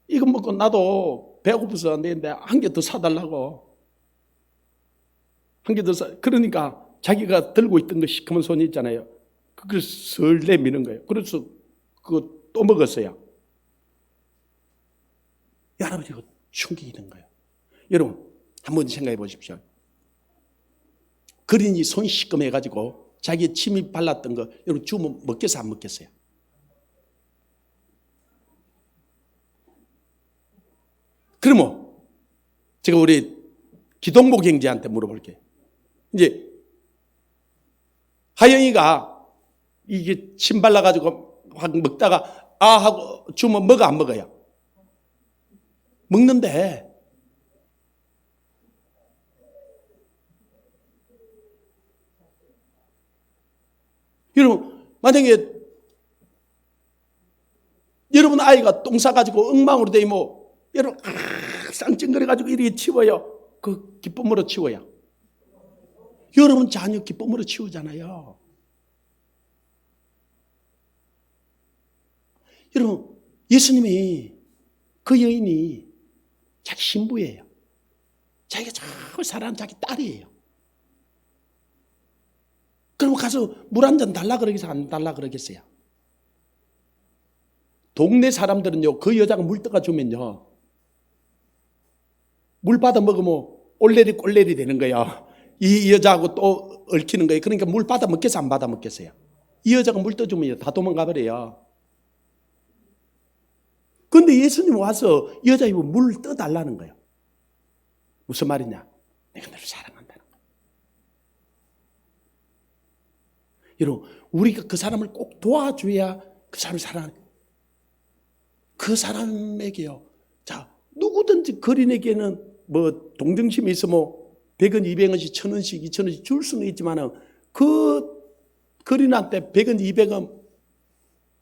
이거 먹고 나도 배고파서 안 되는데 한 개 더 사달라고. 한 개 더 그러니까 자기가 들고 있던 거 시커먼 손이 있잖아요. 그걸 슬 내미는 거예요. 그래서 그거 또 먹었어요. 이 할아버지가 충격이 된 거예요. 여러분 한번 생각해 보십시오. 그린이 손이 시커매가지고 자기의 침이 발랐던 거 여러분 주면 먹겠어요, 안 먹겠어요? 그러면 제가 우리 기동복 형제한테 물어볼게요. 이제 하영이가 이게 침 발라가지고 확 먹다가 아 하고 주면 먹어, 안 먹어요? 먹는데 여러분 만약에 여러분 아이가 똥 싸가지고 엉망으로 돼 있으면 여러분 쌍찡거려가지고 이렇게 치워요. 그 기쁨으로 치워요. 여러분 자녀 기쁨으로 치우잖아요. 여러분 예수님이 그 여인이 자기 신부예요. 자기가 잘 사랑하는 자기 딸이에요. 그럼 가서 물 한 잔 달라 그러겠어요? 안 달라 그러겠어요? 동네 사람들은요, 그 여자가 물 떠가 주면요, 물 받아 먹으면 올레리 꼴레리 되는 거야. 이 여자하고 또 얽히는 거예요. 그러니까 물 받아 먹겠어요? 안 받아 먹겠어요? 이 여자가 물 떠주면 다 도망가 버려요. 그런데 예수님 와서 여자 입에 물 떠달라는 거예요. 무슨 말이냐? 내가 너를 사랑한다는 거예요. 여러분, 우리가 그 사람을 꼭 도와줘야 그 사람을 사랑하는 거예요. 그 사람에게요. 자, 누구든지 거린에게는 뭐 동정심이 있으면 100원, 200원씩, 1000원씩, 2000원씩 줄 수는 있지만 그 거린한테 100원, 200원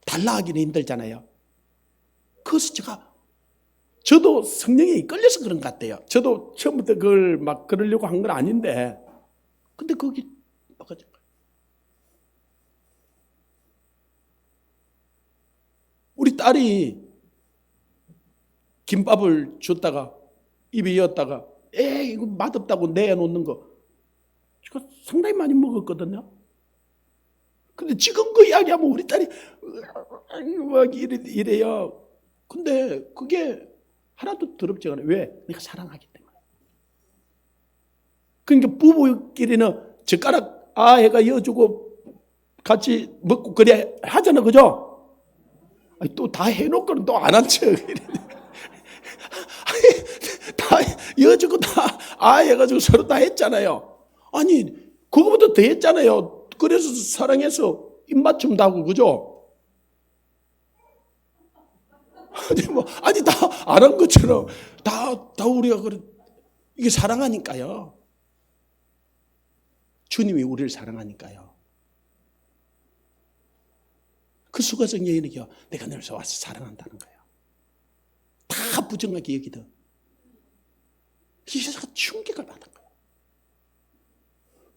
달라 하기는 힘들잖아요. 그래서 저도 성령에 이끌려서 그런 것 같아요. 저도 처음부터 그걸 막 그러려고 한 건 아닌데, 근데 거기 막아진 거예요. 우리 딸이 김밥을 줬다가 입에 이었다가 에이 이거 맛없다고 내놓는 거 제가 상당히 많이 먹었거든요. 근데 지금 그 이야기하면 우리 딸이 막 이래요. 근데 그게 하나도 더럽지 않아요. 왜? 내가 사랑하기 때문에. 그러니까 부부끼리는 젓가락 해가 이어주고 같이 먹고 그래 하잖아, 그죠? 또 다 해놓고는 또 안 한 척. 다 이어주고 다 해가지고 서로 다 했잖아요. 아니 그거보다 더 했잖아요. 그래서 사랑해서 입맞춤도 하고, 그죠? 아니 다 안 한 것처럼 다 우리가 그래. 이게 사랑하니까요. 주님이 우리를 사랑하니까요. 그 수가성 여인에게 내가 너를 와서 사랑한다는 거예요. 다 부정하게 여기든 이 여자가 충격을 받은 거예요.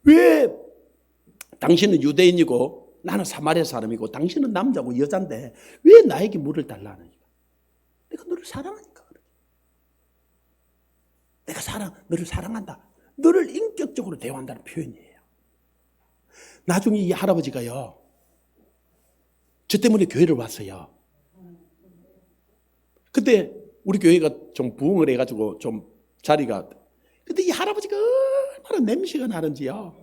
왜 당신은 유대인이고 나는 사마리아 사람이고 당신은 남자고 여잔데 왜 나에게 물을 달라는 거야? 내가 너를 사랑하니까 그래. 내가 너를 사랑한다. 너를 인격적으로 대화한다는 표현이에요. 나중에 이 할아버지가요, 저 때문에 교회를 왔어요. 그때 우리 교회가 좀 부흥을 해가지고 좀 자리가, 근데 이 할아버지가 얼마나 냄새가 나는지요.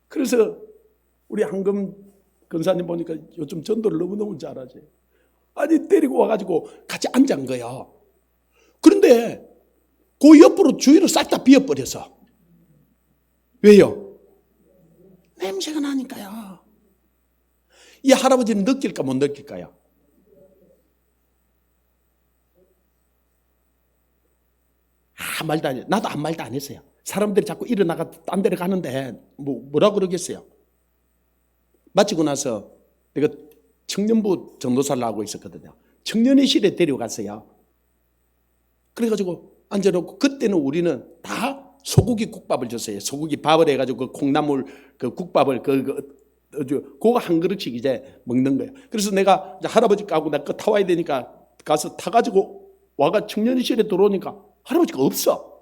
그래서 우리 한금 권사님 보니까 요즘 전도를 너무너무 잘하지. 아니 데리고 와가지고 같이 앉은 거예요. 그런데 그 옆으로 주위로 싹 다 비어버려서. 왜요? 냄새가 나니까요. 이 할아버지는 느낄까 못 느낄까요? 말도 안 해요. 나도 아무 말도 안 했어요. 사람들이 자꾸 일어나가 딴 데로 가는데 뭐라 그러겠어요. 마치고 나서 내가 청년부 전도사를 하고 있었거든요. 청년회실에 데려갔어요. 그래가지고 앉아놓고 그때는 우리는 다 소고기 국밥을 줬어요. 소고기 밥을 해가지고 그 콩나물 그 국밥을 그거 한 그릇씩 이제 먹는 거예요. 그래서 내가 이제 할아버지 가고 나 그 타와야 되니까 가서 타가지고 와가 청년회실에 들어오니까 할아버지가 없어.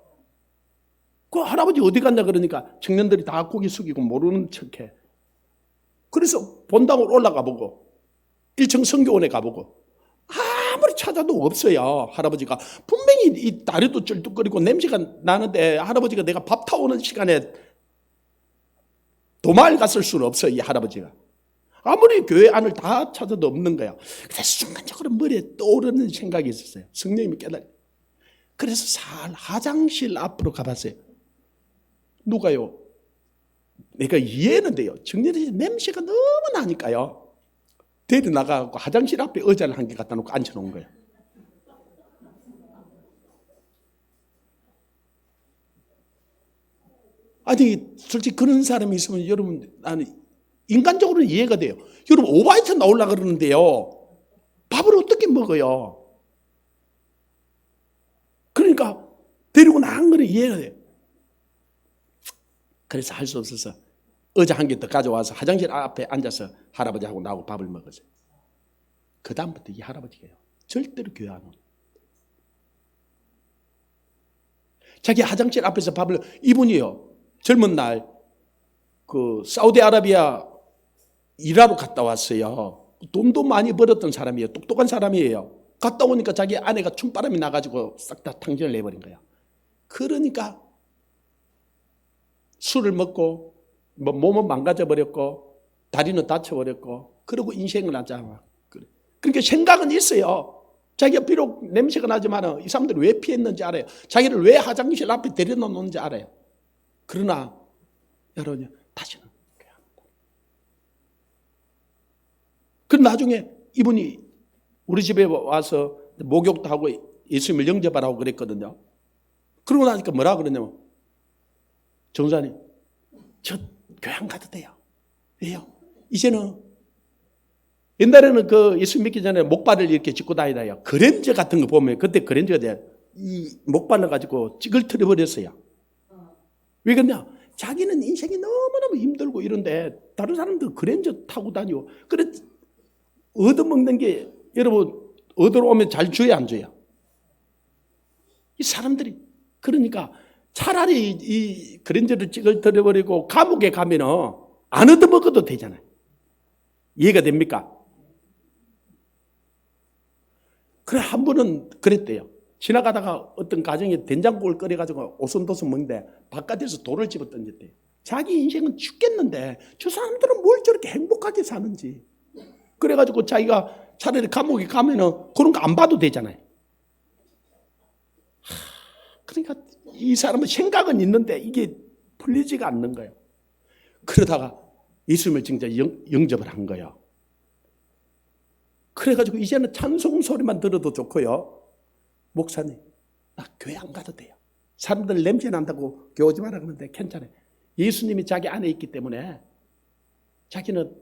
그 할아버지 어디 갔냐 그러니까 청년들이 다 고개 숙이고 모르는 척해. 그래서 본당으로 올라가 보고 1층 성교원에 가보고 아무리 찾아도 없어요. 할아버지가 분명히 이 다리도 쩔뚝거리고 냄새가 나는데 할아버지가 내가 밥 타오는 시간에 도마을 갔을 수는 없어, 이 할아버지가. 아무리 교회 안을 다 찾아도 없는 거야. 그래서 순간적으로 머리에 떠오르는 생각이 있었어요. 성령님이 깨달아. 그래서 화장실 앞으로 가봤어요. 누가요? 내가 이해는 돼요. 정렬이 냄새가 너무 나니까요. 데리 나가고 화장실 앞에 의자를 한 개 갖다 놓고 앉혀놓은 거예요. 아니, 솔직히 그런 사람이 있으면 여러분, 나는 인간적으로 이해가 돼요. 여러분, 오바이트 나오려고 그러는데요. 밥을 어떻게 먹어요? 그러니까 데리고 나간 거는 이해가 돼요. 그래서 할 수 없어서 의자 한 개 더 가져와서 화장실 앞에 앉아서 할아버지하고 나하고 밥을 먹었어요. 그 다음부터 이 할아버지가요, 절대로 교회 안 오는. 자기 화장실 앞에서 밥을, 이분이요, 젊은 날 그 사우디아라비아 일하러 갔다 왔어요. 돈도 많이 벌었던 사람이에요. 똑똑한 사람이에요. 갔다 오니까 자기 아내가 춤바람이 나가지고 싹 다 탕진을 내버린 거야. 그러니까 술을 먹고 몸은 망가져버렸고 다리는 다쳐버렸고 그러고 인생을 하자. 그러니까 생각은 있어요. 자기가 비록 냄새가 나지만 이 사람들이 왜 피했는지 알아요. 자기를 왜 화장실 앞에 데려다 놓는지 알아요. 그러나 여러분, 다시는 교회 안 온다. 그럼 나중에 이분이 우리 집에 와서 목욕도 하고 예수님을 영접하라고 그랬거든요. 그러고 나니까 뭐라 그러냐면, 정사님, 저 교회 안 가도 돼요. 왜요? 이제는, 옛날에는 그 예수 믿기 전에 목발을 이렇게 짚고 다니다요. 그랜저 같은 거 보면 그때 그랜저가 이 목발을 가지고 찌글트려 버렸어요. 왜 그러냐? 자기는 인생이 너무너무 힘들고 이런데 다른 사람들 그랜저 타고 다니고. 그래, 얻어먹는 게 여러분 얻어오면 잘 줘야 안 줘야? 이 사람들이 그러니까 차라리 이 그랜저를 찌글트려 버리고 감옥에 가면은 안 얻어먹어도 되잖아요. 이해가 됩니까? 그래, 한 번은 그랬대요. 지나가다가 어떤 가정에 된장국을 끓여가지고 오손도손 먹는데 바깥에서 돌을 집어 던졌대요. 자기 인생은 죽겠는데 저 사람들은 뭘 저렇게 행복하게 사는지. 그래가지고 자기가 차라리 감옥에 가면은 그런 거 안 봐도 되잖아요. 그러니까 이 사람은 생각은 있는데 이게 풀리지가 않는 거예요. 그러다가 예수님을 진짜 영접을 한 거예요. 그래가지고 이제는 찬송 소리만 들어도 좋고요. 목사님, 나 교회 안 가도 돼요. 사람들 냄새 난다고 교회 오지 마라 그러는데 괜찮아요. 예수님이 자기 안에 있기 때문에 자기는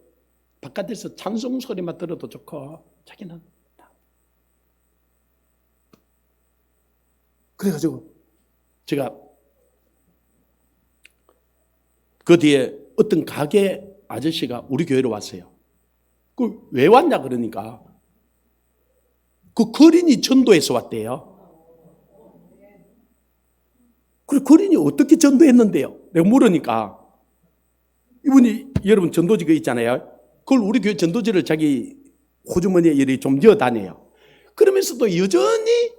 바깥에서 찬송 소리만 들어도 좋고 자기는 다. 그래가지고 제가 그 뒤에 어떤 가게 아저씨가 우리 교회로 왔어요. 그 왜 왔냐 그러니까 그 거린이 전도해서 왔대요. 그래, 거린이 어떻게 전도했는데요? 내가 물으니까 이분이 여러분 전도지가 있잖아요. 그걸 우리 교회 전도지를 자기 호주머니에 이렇게 좀 넣어 다녀요. 그러면서도 여전히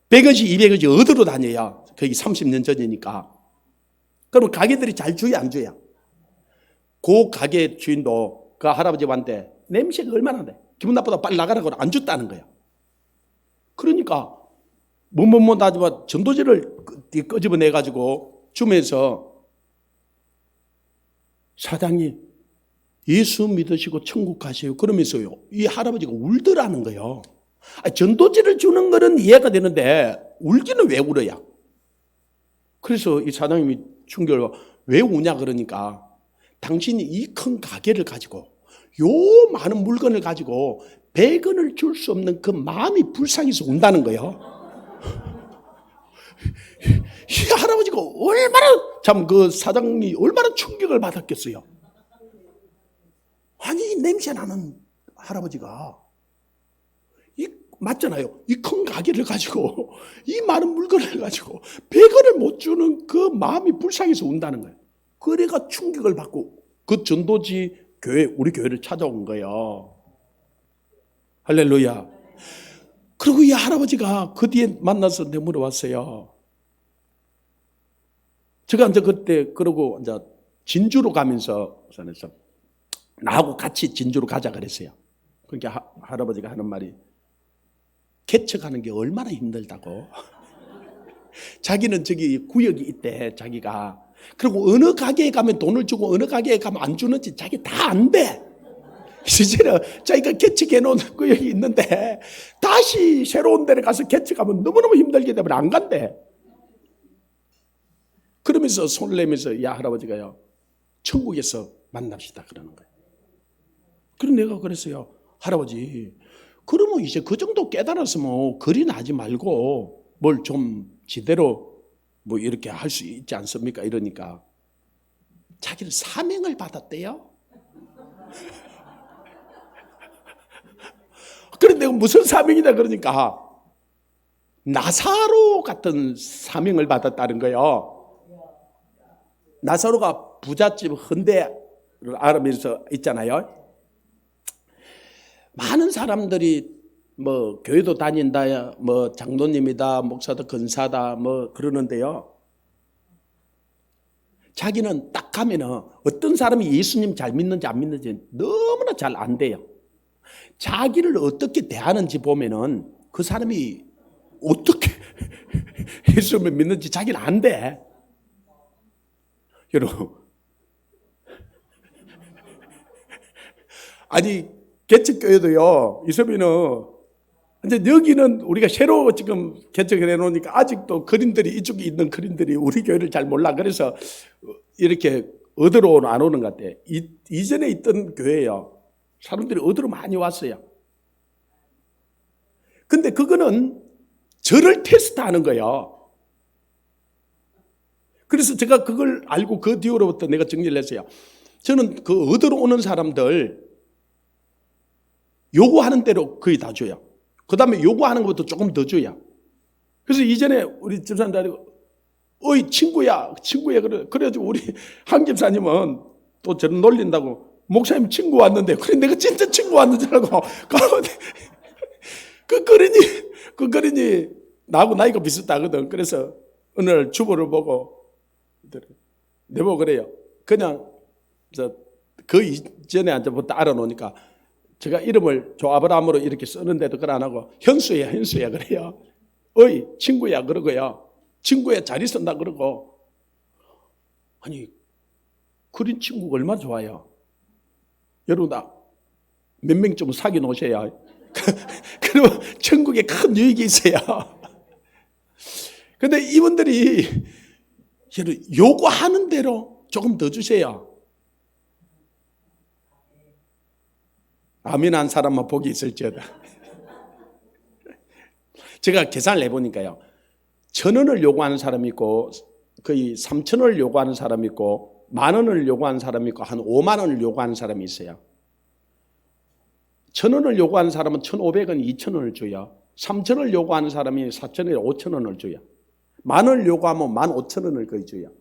100원씩 200원씩 얻으러 다녀요. 거기 30년 전이니까. 그러면 가게들이 잘 줘야 안 줘야? 그 가게 주인도 그 할아버지한테 냄새가 얼마나 돼? 기분 나쁘다 빨리 나가라고 안 줬다는 거예요. 그러니까 뭐다지만 전도지를 끄집어내가지고 주면서 사장님 예수 믿으시고 천국 가세요. 그러면서요 이 할아버지가 울더라는 거예요. 전도지를 주는 거는 이해가 되는데 울기는 왜 울어야? 그래서 이 사장님이 충격을 왜 우냐 그러니까 당신이 이 큰 가게를 가지고 요 많은 물건을 가지고 100원을 줄 수 없는 그 마음이 불쌍해서 운다는 거예요. 이 할아버지가 얼마나 참 그 사장님이 얼마나 충격을 받았겠어요. 아니 냄새 나는 할아버지가 맞잖아요. 이 큰 가게를 가지고 이 많은 물건을 가지고 100원을 못 주는 그 마음이 불쌍해서 운다는 거예요. 그래가 충격을 받고 그 전도지 교회 우리 교회를 찾아온 거예요. 할렐루야. 그리고 이 할아버지가 그 뒤에 만나서 내물어 왔어요. 제가 이제 그때 그러고 이제 진주로 가면서 부산에서 나하고 같이 진주로 가자 그랬어요. 그러니까 할아버지가 하는 말이 개척하는 게 얼마나 힘들다고. 자기는 저기 구역이 있대 자기가. 그리고 어느 가게에 가면 돈을 주고 어느 가게에 가면 안 주는지 자기 다 안대. 이제는 자기가 개척해 놓은 구역이 있는데 다시 새로운 데를 가서 개척하면 너무너무 힘들기 때문에 안 간대. 그러면서 손을 내면서 야 할아버지가요 천국에서 만납시다 그러는 거예요. 그럼 내가 그랬어요. 할아버지 그러면 이제 그 정도 깨달았으면 거리 나지 말고 뭘 좀 제대로 뭐 이렇게 할 수 있지 않습니까? 이러니까 자기는 사명을 받았대요. 그런데 무슨 사명이다 그러니까 나사로 같은 사명을 받았다는 거예요. 나사로가 부잣집 헌대를 알면서 있잖아요. 많은 사람들이 뭐 교회도 다닌다, 뭐 장로님이다, 목사다, 근사다, 뭐 그러는데요. 자기는 딱 가면은 어떤 사람이 예수님 잘 믿는지 안 믿는지 너무나 잘 안 돼요. 자기를 어떻게 대하는지 보면은 그 사람이 어떻게 예수님을 믿는지 자기는 안 돼. 여러분, 아니 개척교회도요. 이서민은 이제 여기는 우리가 새로 지금 개척을 해놓으니까 아직도 그림들이 이쪽에 있는 그림들이 우리 교회를 잘 몰라. 그래서 이렇게 어디로 안 오는 것 같아. 이전에 있던 교회요. 사람들이 어디로 많이 왔어요. 근데 그거는 저를 테스트하는 거예요. 그래서 제가 그걸 알고 그 뒤로부터 내가 정리를 했어요. 저는 그 어디로 오는 사람들 요구하는 대로 거의 다 줘요. 그 다음에 요구하는 것도 조금 더 줘요. 그래서 이전에 우리 집사님들이 어이 친구야 그래가지고 우리 한 집사님은 또 저를 놀린다고 목사님 친구 왔는데 그래 내가 진짜 친구 왔는 줄 알고 그 거린이 나하고 나이가 비슷하거든. 그래서 어느 날 주보를 보고 내보고 그래요. 그냥 그 이전에 앉아부터 알아놓으니까 제가 이름을 조아브라함으로 이렇게 쓰는데도 그걸 안 하고 현수야 그래요. 어이 친구야 그러고요. 친구야 잘 있었나 그러고. 아니 그린 친구가 얼마나 좋아요. 여러분 몇 명 좀 사귀어 놓으셔야 그러면 천국에 큰 유익이 있어요. 근데 이분들이 요구하는 대로 조금 더 주세요. 아멘 한 사람만 복이 있을지어다. 제가 계산을 해보니까요. 1,000원을 요구하는 사람이 있고 거의 3,000원을 요구하는 사람이 있고 10,000원을 요구하는 사람이 있고 한 5만 원을 요구하는 사람이 있어요. 1,000원을 요구하는 사람은 1,500원, 2,000원을 줘요. 3,000원을 요구하는 사람이 4,000원에 5,000원을 줘요. 10,000원을 요구하면 15,000원을 거의 줘요.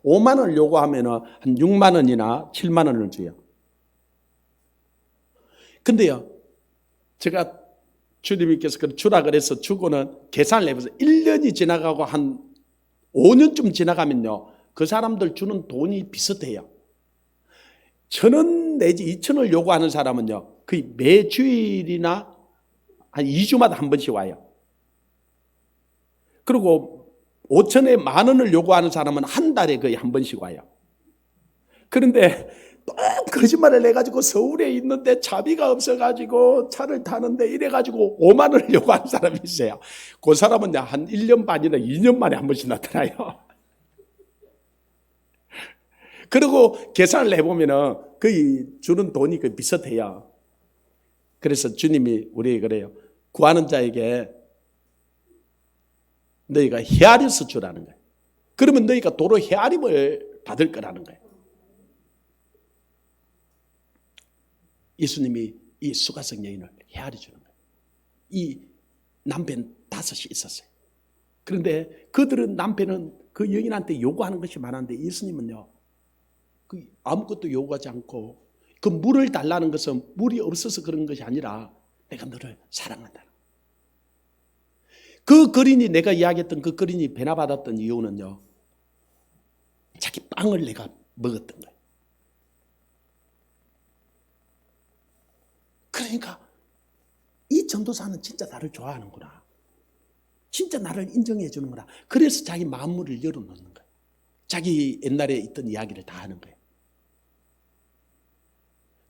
5만 원을 요구하면 한 6만 원이나 7만 원을 줘요. 근데요, 제가 주님께서 주라 그래서 주고는 계산을 해보세요. 1년이 지나가고 한 5년쯤 지나가면요, 그 사람들 주는 돈이 비슷해요. 1,000원 내지 2,000원을 요구하는 사람은요, 거의 매주일이나 한 2주마다 한 번씩 와요. 그리고 5,000원에 10,000원을 요구하는 사람은 한 달에 거의 한 번씩 와요. 그런데 또 거짓말을 해가지고 서울에 있는데 차비가 없어가지고 차를 타는데 이래가지고 5만 원을 요구하는 사람이 있어요. 그 사람은 한 1년 반이나 2년 만에 한 번씩 나타나요. 그리고 계산을 해보면은 거의 주는 돈이 거의 비슷해요. 그래서 주님이 우리에게 그래요. 구하는 자에게 너희가 헤아려서 주라는 거예요. 그러면 너희가 도로 헤아림을 받을 거라는 거예요. 예수님이 이 수가성 여인을 헤아려 주는 거예요. 이 남편 5이 있었어요. 그런데 그들은 남편은 그 여인한테 요구하는 것이 많았는데 예수님은요, 아무것도 요구하지 않고 그 물을 달라는 것은 물이 없어서 그런 것이 아니라 내가 너를 사랑한다. 그 거린이 내가 이야기했던 그 거린이 변화받았던 이유는요, 자기 빵을 내가 먹었던 거예요. 그러니까 이 전도사는 진짜 나를 좋아하는구나. 진짜 나를 인정해 주는구나. 그래서 자기 마음문을 열어놓는 거예요. 자기 옛날에 있던 이야기를 다 하는 거예요.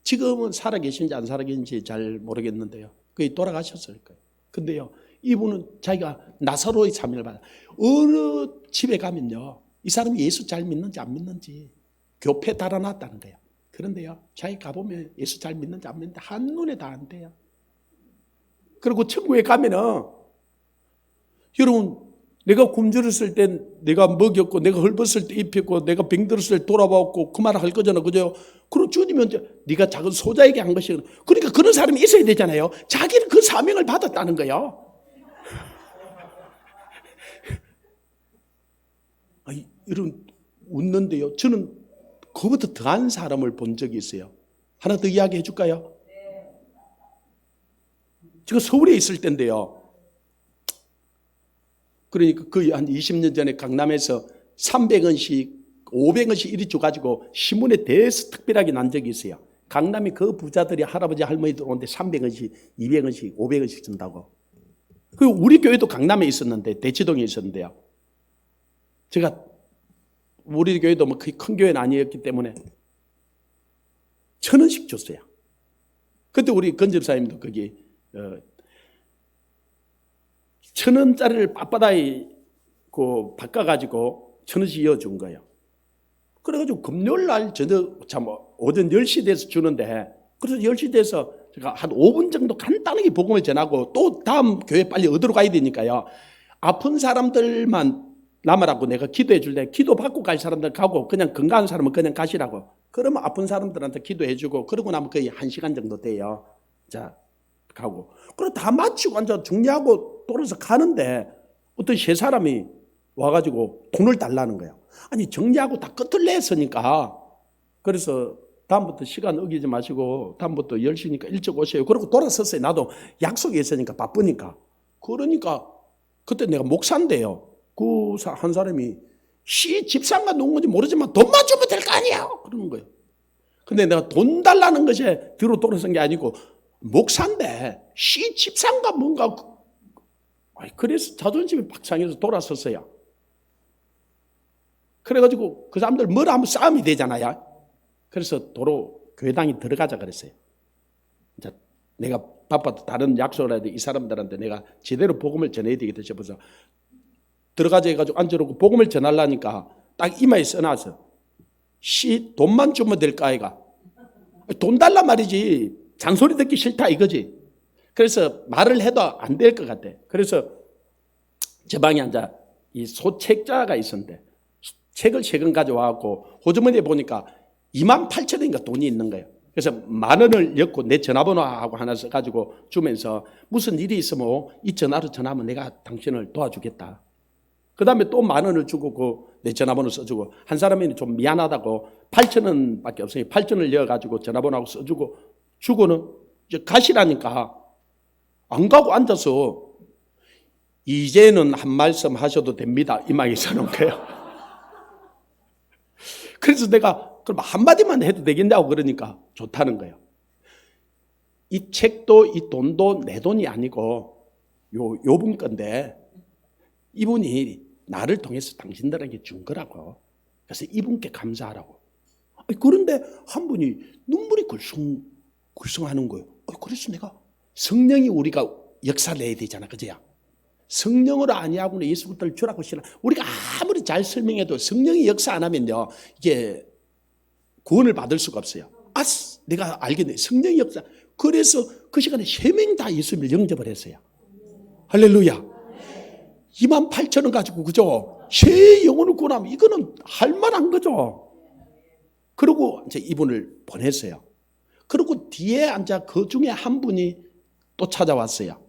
지금은 살아계신지 안 살아계신지 잘 모르겠는데요. 거의 돌아가셨을 거예요. 근데요, 이분은 자기가 나사로의 사명을 받아. 어느 집에 가면요, 이 사람이 예수 잘 믿는지 안 믿는지 교패 달아놨다는 거예요. 그런데요, 자기 가보면 예수 잘 믿는지 안 믿는지 한눈에 다 안 돼요. 그리고 천국에 가면은, 여러분, 내가 굶주렸을 때 내가 먹였고, 내가 헐벗을 때 입혔고, 내가 병들었을 때 돌아봤고, 그 말을 할 거잖아. 그죠? 그럼 주님은 네가 작은 소자에게 한 것이, 그러니까 그런 사람이 있어야 되잖아요. 자기는 그 사명을 받았다는 거예요. 여러분, 웃는데요. 저는 그보다 더한 사람을 본 적이 있어요. 하나 더 이야기해 줄까요? 제가 서울에 있을 때인데요. 그러니까 거의 한 20년 전에 강남에서 300원씩 500원씩 이리 줘가지고 신문에 대해서 특별하게 난 적이 있어요. 강남이 그 부자들이 할아버지 할머니들 오는데 300원씩 200원씩 500원씩 준다고. 그리고 우리 교회도 강남에 있었는데, 대치동에 있었는데요. 제가 우리 교회도 뭐 거의 큰 교회는 아니었기 때문에 1,000원씩 줬어요. 그때 우리 건집사님도 거기 1,000원짜리를 빳빳하게 바꿔가지고 1,000원씩 이어준 거예요. 그래가지고 금요일 날 저녁 오전 10시 돼서 주는데, 그래서 10시 돼서 제가 한 5분 정도 간단하게 복음을 전하고 또 다음 교회 빨리 얻으러 가야 되니까요. 아픈 사람들만 남으라고 내가 기도해 줄 때 기도 받고 갈 사람들 가고, 그냥 건강한 사람은 그냥 가시라고. 그러면 아픈 사람들한테 기도해 주고, 그러고 나면 거의 1시간 정도 돼요. 자, 가고. 그리고 다 마치고 앉아 정리하고 돌아서 가는데 어떤 세 사람이 와가지고 돈을 달라는 거예요. 아니, 정리하고 다 끝을 냈으니까. 그래서 다음부터 시간 어기지 마시고 다음부터 10시니까 일찍 오세요. 그러고 돌아섰어요. 나도 약속이 있으니까 바쁘니까. 그러니까 그때 내가 목사인데요. 그 한 사람이 집상가 놓은 건지 모르지만 돈만 주면 될 거 아니에요. 그러는 거예요. 근데 내가 돈 달라는 것이 뒤로 돌아선 게 아니고, 목사인데 집상가 뭔가, 그래서 자존심이 팍 상해서 돌아섰어요. 그래가지고 그 사람들 뭐라 하면 싸움이 되잖아요. 그래서 도로 교회당에 들어가자 그랬어요. 이제 내가 바빠도 다른 약속을 해야 돼. 이 사람들한테 내가 제대로 복음을 전해야 되겠다 싶어서 들어가자 해가지고 앉아놓고 복음을 전하려니까 딱 이마에 써놔서 돈만 주면 될까 아이가. 돈 달란 말이지. 잔소리 듣기 싫다 이거지. 그래서 말을 해도 안 될 것 같아. 그래서 제 방에 앉아 이 소책자가 있었는데 책을 3권 가져와갖고 호주머니에 보니까 28,000원인가 돈이 있는 거예요. 그래서 10,000원을 엮고 내 전화번호하고 하나 써가지고 주면서 무슨 일이 있으면 이 전화로 전화하면 내가 당신을 도와주겠다. 그 다음에 또 10,000원을 주고 내 전화번호 써주고, 한 사람이 좀 미안하다고 8,000원밖에 없으니 8,000원을 넣어가지고 전화번호하고 써주고, 주고는 이제 가시라니까 안 가고 앉아서 이제는 한 말씀 하셔도 됩니다. 이 막이 써놓은 거예요. 그래서 내가 그럼 한마디만 해도 되겠냐고 그러니까 좋다는 거예요. 이 책도 이 돈도 내 돈이 아니고 요분 건데 이분이 나를 통해서 당신들에게 준 거라고. 그래서 이분께 감사하라고. 그런데 한 분이 눈물이 글썽하는 거예요. 그래서 내가 성령이 우리가 역사를 내야 되잖아. 그죠? 성령으로 아니하고는 예수부터를 주라고 싫어. 우리가 아무리 잘 설명해도 성령이 역사 안 하면요, 이게 구원을 받을 수가 없어요. 내가 알겠네. 성령이 역사. 그래서 그 시간에 3명 다 예수님을 영접을 했어요. 할렐루야. 28,000원 가지고, 그죠? 새 영혼을 구원하면 이거는 할만한 거죠. 그리고 이제 이분을 보냈어요. 그리고 뒤에 앉아 그 중에 한 분이 또 찾아왔어요.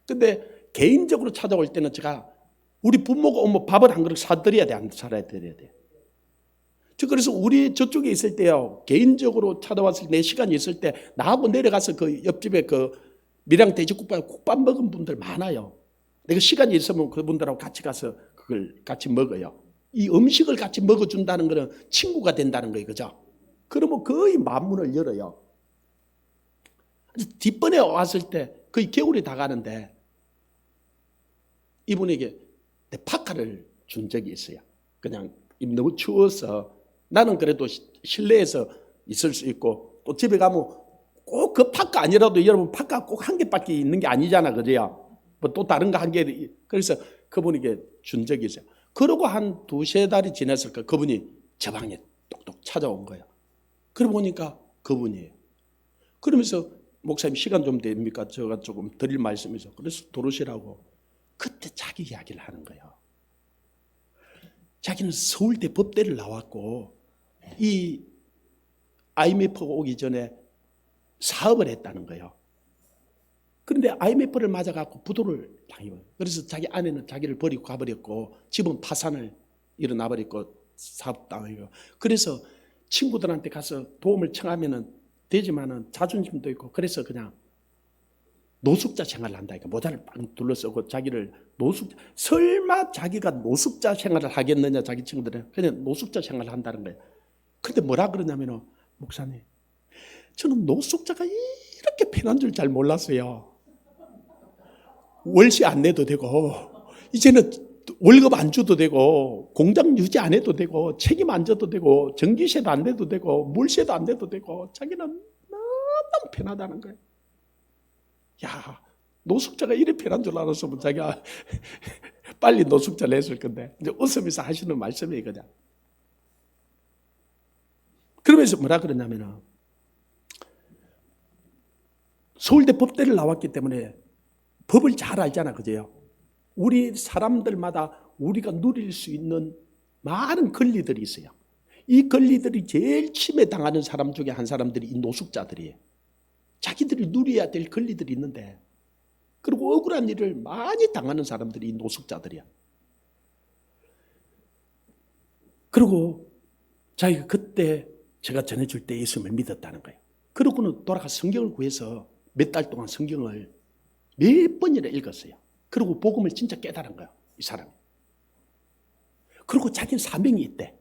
근데 개인적으로 찾아올 때는 제가 우리 부모가 오면 밥을 한 그릇 사드려야 돼, 안 사드려야 돼? 그래서 우리 저쪽에 있을 때요, 개인적으로 찾아왔을 때, 내 시간이 있을 때 나하고 내려가서 그 옆집에 그 밀양 돼지국밥 먹은 분들 많아요. 내가 시간이 있으면 그분들하고 같이 가서 그걸 같이 먹어요. 이 음식을 같이 먹어준다는 거는 친구가 된다는 거예요. 그죠? 그러면 거의 만문을 열어요. 뒷번에 왔을 때 거의 겨울이 다 가는데 이분에게 내 파카를 준 적이 있어요. 그냥 너무 추워서 나는 그래도 실내에서 있을 수 있고 또 집에 가면 꼭 그 파카 아니라도 여러분 파카 꼭 한 개밖에 있는 게 아니잖아. 그죠? 뭐 또 다른 거 한 개. 그래서 그분에게 준 적이 있어요. 그러고 한 두세 달이 지났을까 그분이 제 방에 똑똑 찾아온 거예요. 그러고 보니까 그분이에요. 그러면서 목사님 시간 좀 됩니까? 제가 조금 드릴 말씀이죠. 그래서 들으시라고 그때 자기 이야기를 하는 거예요. 자기는 서울대 법대를 나왔고 이 IMF가 오기 전에 사업을 했다는 거예요. 그런데 IMF를 맞아갖고 부도를 당해요. 그래서 자기 아내는 자기를 버리고 가버렸고 집은 파산을 일어나버렸고 사업 당하고. 그래서 친구들한테 가서 도움을 청하면은 되지만은 자존심도 있고 그래서 그냥 노숙자 생활을 한다니까. 모자를 빵 둘러쓰고 자기를 설마 자기가 노숙자 생활을 하겠느냐. 자기 친구들은 그냥 노숙자 생활을 한다는 거예요. 그런데 뭐라 그러냐면은 목사님 저는 노숙자가 이렇게 편한 줄 잘 몰랐어요. 월세 안 내도 되고 이제는 월급 안 줘도 되고 공장 유지 안 해도 되고 책임 안 져도 되고 전기세도 안 내도 되고 물세도 안 내도 되고 자기는 너무 편하다는 거예요. 야, 노숙자가 이래 편한 줄 알았으면 자기가 빨리 노숙자를 했을 건데 이제 웃으면서 하시는 말씀이 그냥. 그러면서 뭐라 그러냐면은 서울대 법대를 나왔기 때문에 법을 잘 알잖아. 그죠? 우리 사람들마다 우리가 누릴 수 있는 많은 권리들이 있어요. 이 권리들이 제일 침해당하는 사람 중에 한 사람들이 이 노숙자들이에요. 자기들이 누려야 될 권리들이 있는데 그리고 억울한 일을 많이 당하는 사람들이 이 노숙자들이야. 그리고 자기가 그때 제가 전해줄 때 예수님을 믿었다는 거예요. 그러고는 돌아가 성경을 구해서 몇 달 동안 성경을 몇 번이나 읽었어요. 그리고 복음을 진짜 깨달은 거예요. 이 사람이. 그리고 자기는 사명이 있대.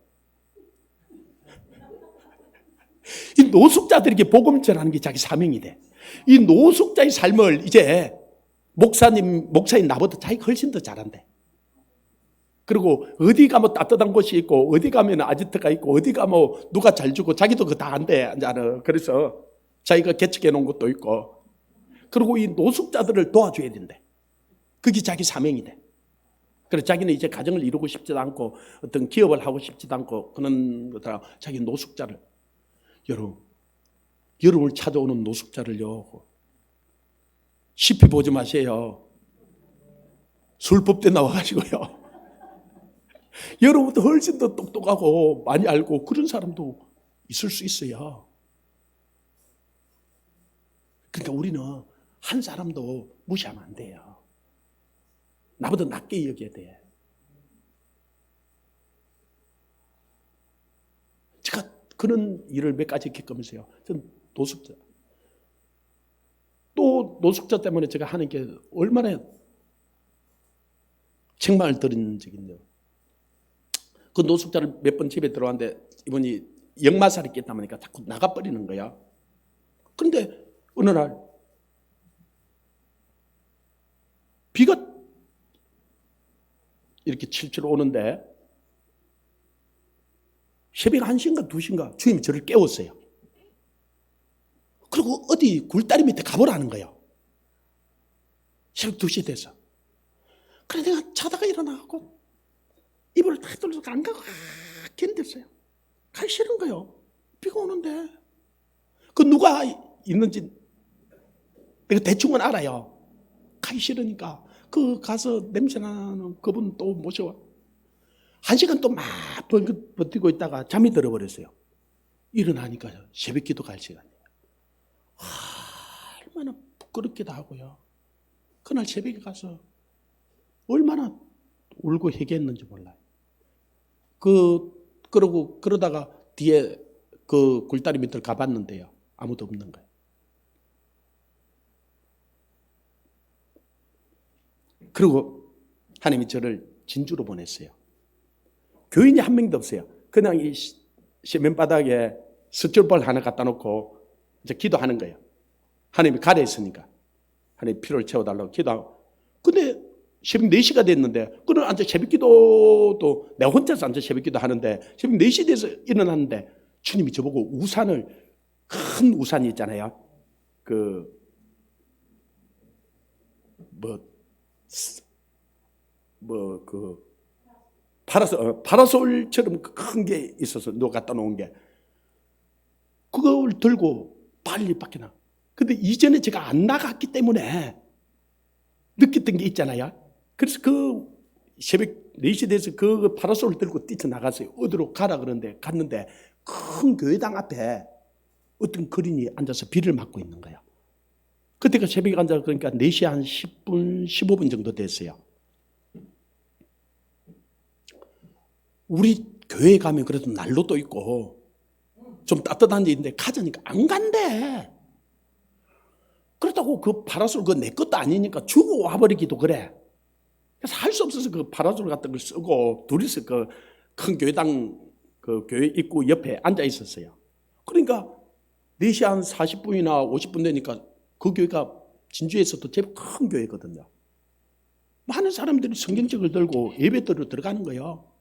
이 노숙자들에게 복음을 전하는 게 자기 사명이 돼. 이 노숙자의 삶을 이제 목사님 나보다 자기가 훨씬 더 잘한대. 그리고 어디 가면 따뜻한 곳이 있고 어디 가면 아지트가 있고 어디 가면 누가 잘 주고 자기도 그거 다 안대. 그래서 자기가 개척해 놓은 것도 있고 그리고 이 노숙자들을 도와줘야 된대. 그게 자기 사명이 돼. 그래서 자기는 이제 가정을 이루고 싶지도 않고 어떤 기업을 하고 싶지도 않고 그런 것들 자기 노숙자를 여러분을 찾아오는 노숙자를요 쉽게 보지 마세요. 술법대 나와가지고요. 여러분도 훨씬 더 똑똑하고 많이 알고 그런 사람도 있을 수 있어요. 그러니까 우리는 한 사람도 무시하면 안 돼요. 나보다 낮게 여겨야 돼. 제가 그런 일을 몇 가지 겪으면서요. 전 노숙자. 또 노숙자 때문에 제가 하는 게 얼마나 책망을 들은 적이 있네요. 그 노숙자를 몇 번 집에 들어왔는데 이분이 역마살이 깼다 보니까 자꾸 나가버리는 거야. 그런데 어느 날 비가 이렇게 칠칠 오는데 새벽 1시인가 2시인가 주님이 저를 깨웠어요. 그리고 어디 굴다리 밑에 가보라는 거예요. 새벽 2시 돼서. 그래 내가 자다가 일어나고 이불을 탁 돌려서 안 가고 견뎠어요. 가기 싫은 거예요. 비가 오는데. 그 누가 있는지 내가 대충은 알아요. 가기 싫으니까 그 가서 냄새나는 그분 또 모셔와. 1시간 또 막 버티고 있다가 잠이 들어버렸어요. 일어나니까 새벽 기도 갈 시간이에요. 얼마나 부끄럽기도 하고요. 그날 새벽에 가서 얼마나 울고 회개했는지 몰라요. 그러다가 뒤에 그 굴다리 밑을 가봤는데요. 아무도 없는 거예요. 그리고 하나님이 저를 진주로 보냈어요. 교인이 한 명도 없어요. 그냥 이 시멘바닥에 스티로볼 하나 갖다 놓고 이제 기도하는 거예요. 하나님이 가려 있으니까. 하나님 피로를 채워달라고 기도하고. 근데 새벽 4시가 됐는데, 그는 앉아 새벽 기도도 내가 혼자서 앉아 새벽 기도 하는데, 새벽 4시 돼서 일어났는데, 주님이 저보고 우산을, 큰 우산이 있잖아요. 파라솔처럼 큰 게 있어서 누가 갖다 놓은 게. 그걸 들고 빨리 밖에 나. 근데 이전에 제가 안 나갔기 때문에 느꼈던 게 있잖아요. 그래서 그 새벽 4시 돼서 그 파라솔을 들고 뛰쳐나갔어요. 어디로 가라 그러는데 갔는데 큰 교회당 앞에 어떤 거린이 앉아서 비를 맞고 있는 거예요. 그때가 새벽에 앉아 그러니까 4시 한 10분, 15분 정도 됐어요. 우리 교회에 가면 그래도 난로도 있고 좀 따뜻한 데 있는데 가자니까 안 간대. 그렇다고 그 파라솔 그거 내 것도 아니니까 주고 와버리기도 그래. 그래서 할 수 없어서 그 파라솔 같은 걸 쓰고 둘이서 그 큰 교회당 그 교회 입구 옆에 앉아 있었어요. 그러니까 4시 한 40분이나 50분 되니까 그 교회가 진주에서도 제법 큰 교회거든요. 많은 사람들이 성경책을 들고 예배드리러 들어가는 거예요.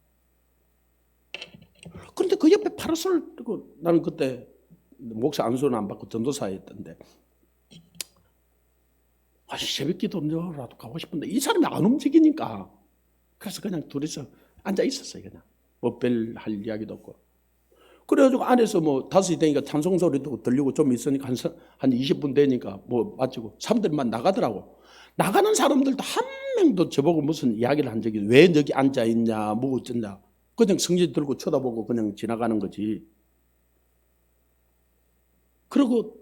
그런데 그 옆에 파라솔 들고 나는 그때 목사 안수는 안 받고 전도사였던데 새벽 기도라도 가고 싶은데 이 사람이 안 움직이니까 그래서 그냥 둘이서 앉아 있었어요. 그냥 뭐 별 할 이야기도 없고. 그래가지고 안에서 뭐 5시 되니까 찬송 소리도 들리고 좀 있으니까 한 20분 되니까 뭐 마치고 사람들만 나가더라고. 나가는 사람들도 한 명도 저보고 무슨 이야기를 한 적이 왜 여기 앉아 있냐 뭐 어쩌냐. 그냥 성질 들고 쳐다보고 그냥 지나가는 거지. 그리고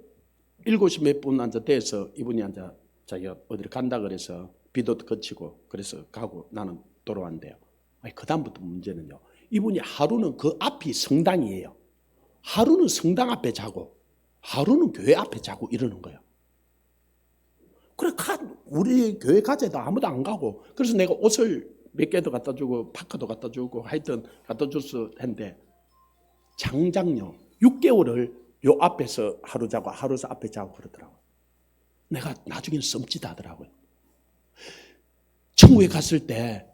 7시 몇 분 앉아 돼서 이분이 앉아 자기가 어디를 간다 그래서 비도 거치고 그래서 가고 나는 돌아왔는데요. 그 다음부터 문제는요. 이분이 하루는 그 앞이 성당이에요. 하루는 성당 앞에 자고 하루는 교회 앞에 자고 이러는 거예요. 그래 우리 교회 가재도 아무도 안 가고 그래서 내가 옷을 몇 개도 갖다 주고 파카도 갖다 주고 하여튼 갖다 줬어 했는데 장장요 6개월을 요 앞에서 하루 자고 하루서 앞에 자고 그러더라고요. 내가 나중에는 썸짓하더라고요. 천국에 갔을 때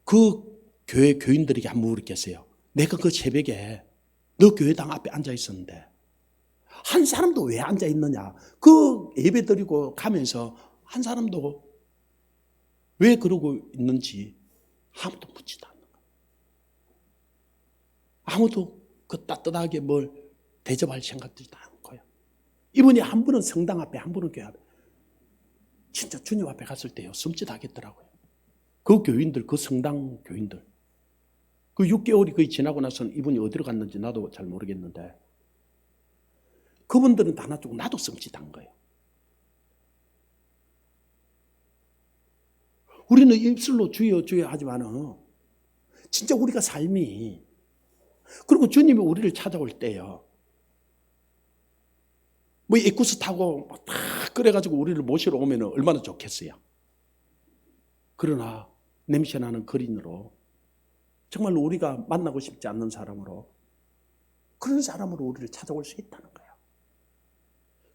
그 교회 교인들에게 한번 물었겠어요. 내가 그 새벽에 너 교회당 앞에 앉아 있었는데 한 사람도 왜 앉아 있느냐. 그 예배 드리고 가면서 한 사람도 왜 그러고 있는지 아무도 묻지도 않는 거예요. 아무도 그 따뜻하게 뭘 대접할 생각도 않고요. 이분이 한 분은 성당 앞에 한 분은 교회 앞에 진짜 주님 앞에 갔을 때요 섬찟하겠더라고요. 그 교인들 그 성당 교인들 그 6개월이 거의 지나고 나서는 이분이 어디로 갔는지 나도 잘 모르겠는데 그분들은 다 놔두고 나도 섬찟한 거예요. 우리는 입술로 주여 주여 하지만은 진짜 우리가 삶이 그리고 주님이 우리를 찾아올 때요. 뭐 에쿠스 타고 딱 그래가지고 우리를 모시러 오면 얼마나 좋겠어요. 그러나 냄새나는 거린으로 정말로 우리가 만나고 싶지 않는 사람으로 그런 사람으로 우리를 찾아올 수 있다는 거예요.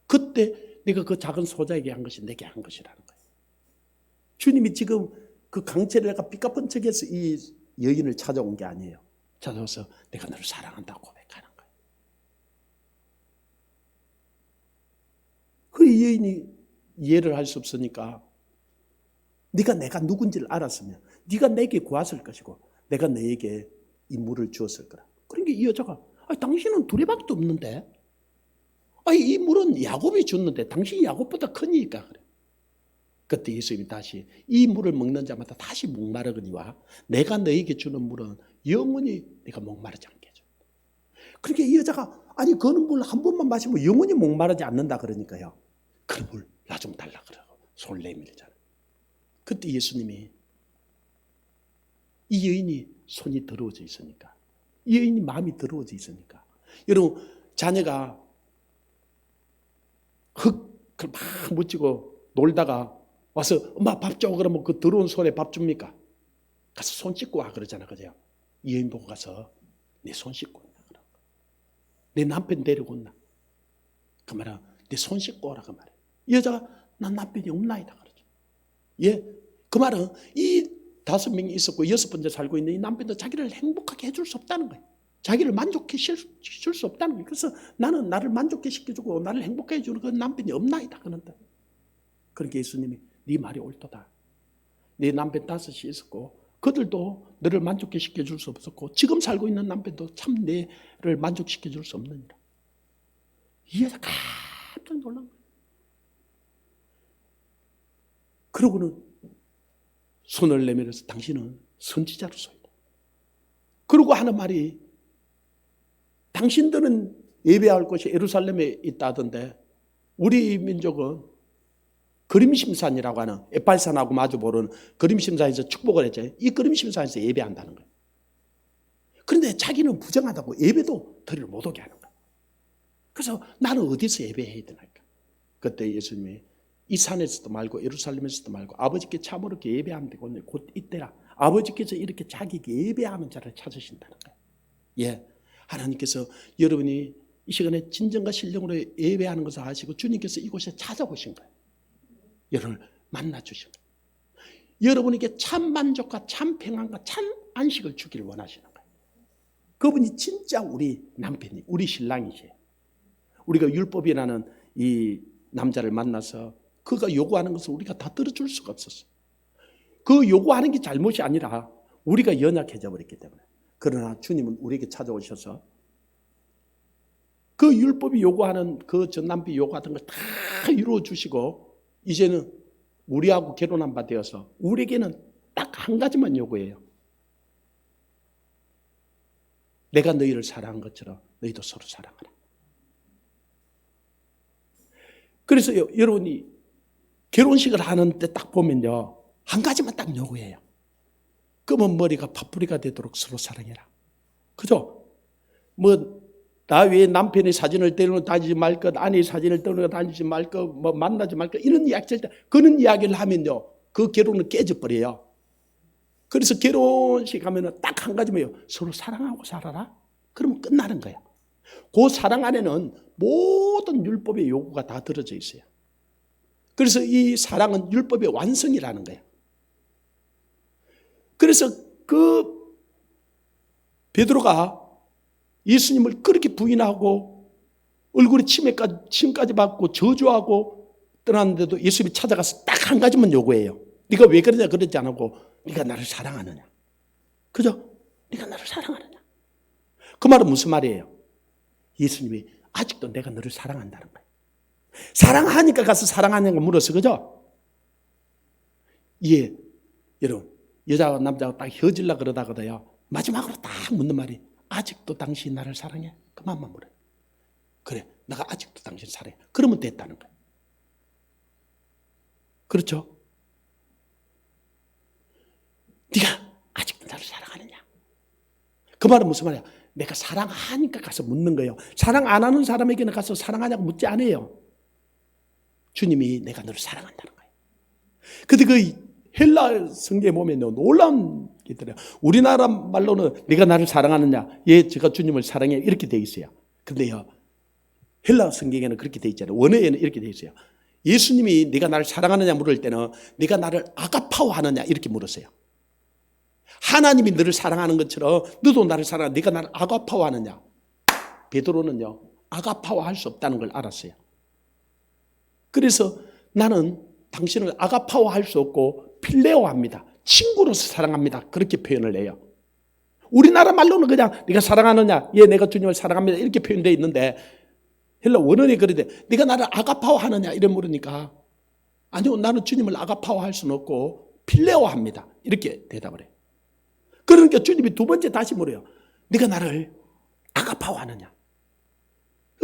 그때 내가 그 작은 소자에게 한 것이 내게 한 것이라는 거예요. 주님이 지금 그 강철을 내가 삐까뻔 척해서 이 여인을 찾아온 게 아니에요. 찾아와서 내가 너를 사랑한다고 고백하는 거예요. 그 여인이 이해를 할 수 없으니까 네가 내가 누군지를 알았으면 네가 내게 구했을 것이고 내가 너에게 이 물을 주었을 거라. 그러니까 이 여자가 당신은 두레박도 없는데 이 물은 야곱이 줬는데 당신이 야곱보다 크니까 그래. 그때 예수님이 다시 이 물을 먹는 자마다 다시 목마르거니와 내가 너에게 주는 물은 영원히 네가 목마르지 않게 해줘. 그러니까 이 여자가 그는 물 한 번만 마시면 영원히 목마르지 않는다 그러니까요. 그 물 나 좀 달라 그러고 손을 내밀잖아. 그때 예수님이 이 여인이 손이 더러워져 있으니까 이 여인이 마음이 더러워져 있으니까 여러분 자녀가 흙을 막 묻히고 놀다가 와서 엄마 밥 줘 그러면 그 더러운 손에 밥 줍니까? 가서 손 씻고 와 그러잖아. 그죠? 이 여인 보고 가서 내 손 씻고 온다. 내 남편 데리고 온다. 그 말은 내 손 씻고 오라 그 말이에요. 여자가 난 남편이 없나이다 그러죠. 예, 그 말은 이 5명이 있었고 6번째 살고 있는 이 남편도 자기를 행복하게 해줄 수 없다는 거예요. 자기를 만족해 줄 수 없다는 거예요. 그래서 나는 나를 만족해 시켜주고 나를 행복해 해주는 그 남편이 없나이다 그런다. 그러니까 예수님이 네 말이 옳도다. 네 남편 5이 있었고 그들도 너를 만족해 시켜줄 수 없었고 지금 살고 있는 남편도 참 너를 만족시켜 줄 수 없느니라. 이 여자 깜짝 놀란 거예요. 그러고는 손을 내밀어서 당신은 선지자로소이다. 그러고 하는 말이 당신들은 예배할 곳이 예루살렘에 있다 하던데 우리 민족은 그림심산이라고 하는 에팔산하고 마주보는 그림심산에서 축복을 했잖아요. 이 그림심산에서 예배한다는 거예요. 그런데 자기는 부정하다고 예배도 드리러 못 오게 하는 거예요. 그래서 나는 어디서 예배해야 되나까? 그때 예수님이 이 산에서도 말고 예루살렘에서도 말고 아버지께 참으로 예배하면 되고 곧 이때라. 아버지께서 이렇게 자기에게 예배하는 자를 찾으신다는 거예요. 예, 하나님께서 여러분이 이 시간에 진정과 신령으로 예배하는 것을 아시고 주님께서 이곳에 찾아오신 거예요. 여러분을 만나주신 거예요. 여러분에게 참 만족과 참 평안과 참 안식을 주기를 원하시는 거예요. 그분이 진짜 우리 남편이 우리 신랑이세요. 우리가 율법이라는 이 남자를 만나서 그가 요구하는 것을 우리가 다 들어줄 수가 없었어요. 그 요구하는 게 잘못이 아니라 우리가 연약해져 버렸기 때문에. 그러나 주님은 우리에게 찾아오셔서 그 율법이 요구하는 그 전 남편이 요구하던 걸 다 이루어 주시고 이제는 우리하고 결혼한 바 되어서 우리에게는 딱 한 가지만 요구해요. 내가 너희를 사랑한 것처럼 너희도 서로 사랑하라. 그래서 여러분이 결혼식을 하는데 딱 보면요. 한 가지만 딱 요구해요. 검은 머리가 팥뿌리가 되도록 서로 사랑해라. 그죠? 나 외에 남편의 사진을 떼어놓고 다니지 말 것, 아내의 사진을 떼어놓고 다니지 말 것, 만나지 말 것, 이런 이야기 절대, 그런 이야기를 하면요. 그 결혼은 깨져버려요. 그래서 결혼식 하면은 딱 한 가지만요. 서로 사랑하고 살아라. 그러면 끝나는 거예요. 그 사랑 안에는 모든 율법의 요구가 다 들어져 있어요. 그래서 이 사랑은 율법의 완성이라는 거예요. 그래서 그 베드로가 예수님을 그렇게 부인하고 얼굴에 침까지 받고 저주하고 떠났는데도 예수님이 찾아가서 딱 한 가지만 요구해요. 네가 왜 그러냐 그러지 않고 네가 나를 사랑하느냐. 그죠? 네가 나를 사랑하느냐. 그 말은 무슨 말이에요? 예수님이 아직도 내가 너를 사랑한다는 거예요. 사랑하니까 가서 사랑하냐고 물었어. 그죠? 예, 여러분 여자와 남자가 딱 헤어질라 그러다가도요. 마지막으로 딱 묻는 말이 아직도 당신이 나를 사랑해? 그만만 물어요. 그래, 내가 아직도 당신 사랑해. 그러면 됐다는 거예요. 그렇죠? 네가 아직도 나를 사랑하느냐? 그 말은 무슨 말이야? 내가 사랑하니까 가서 묻는 거예요. 사랑 안 하는 사람에게는 가서 사랑하냐고 묻지 않아요. 주님이 내가 너를 사랑한다는 거예요. 근데 그 헬라 성경에 보면 놀라운 게 있더래요. 우리나라 말로는 네가 나를 사랑하느냐? 예, 제가 주님을 사랑해. 이렇게 돼 있어요. 근데요, 헬라 성경에는 그렇게 돼 있잖아요. 원어에는 이렇게 돼 있어요. 예수님이 네가 나를 사랑하느냐 물을 때는 네가 나를 아가파오 하느냐 이렇게 물었어요. 하나님이 너를 사랑하는 것처럼 너도 나를 사랑하느냐, 네가 나를 아가파오 하느냐. 베드로는요, 아가파오 할 수 없다는 걸 알았어요. 그래서 나는 당신을 아가파오 할 수 없고 필레오 합니다. 친구로서 사랑합니다. 그렇게 표현을 해요. 우리나라 말로는 그냥 네가 사랑하느냐, 예, 내가 주님을 사랑합니다. 이렇게 표현되어 있는데 헬라 원어에 그러대. 네가 나를 아가파오 하느냐 이래 물으니까 아니요, 나는 주님을 아가파오 할 수는 없고 필레오 합니다. 이렇게 대답을 해요. 그러니까 주님이 두 번째 다시 물어요. 네가 나를 아가파오 하느냐?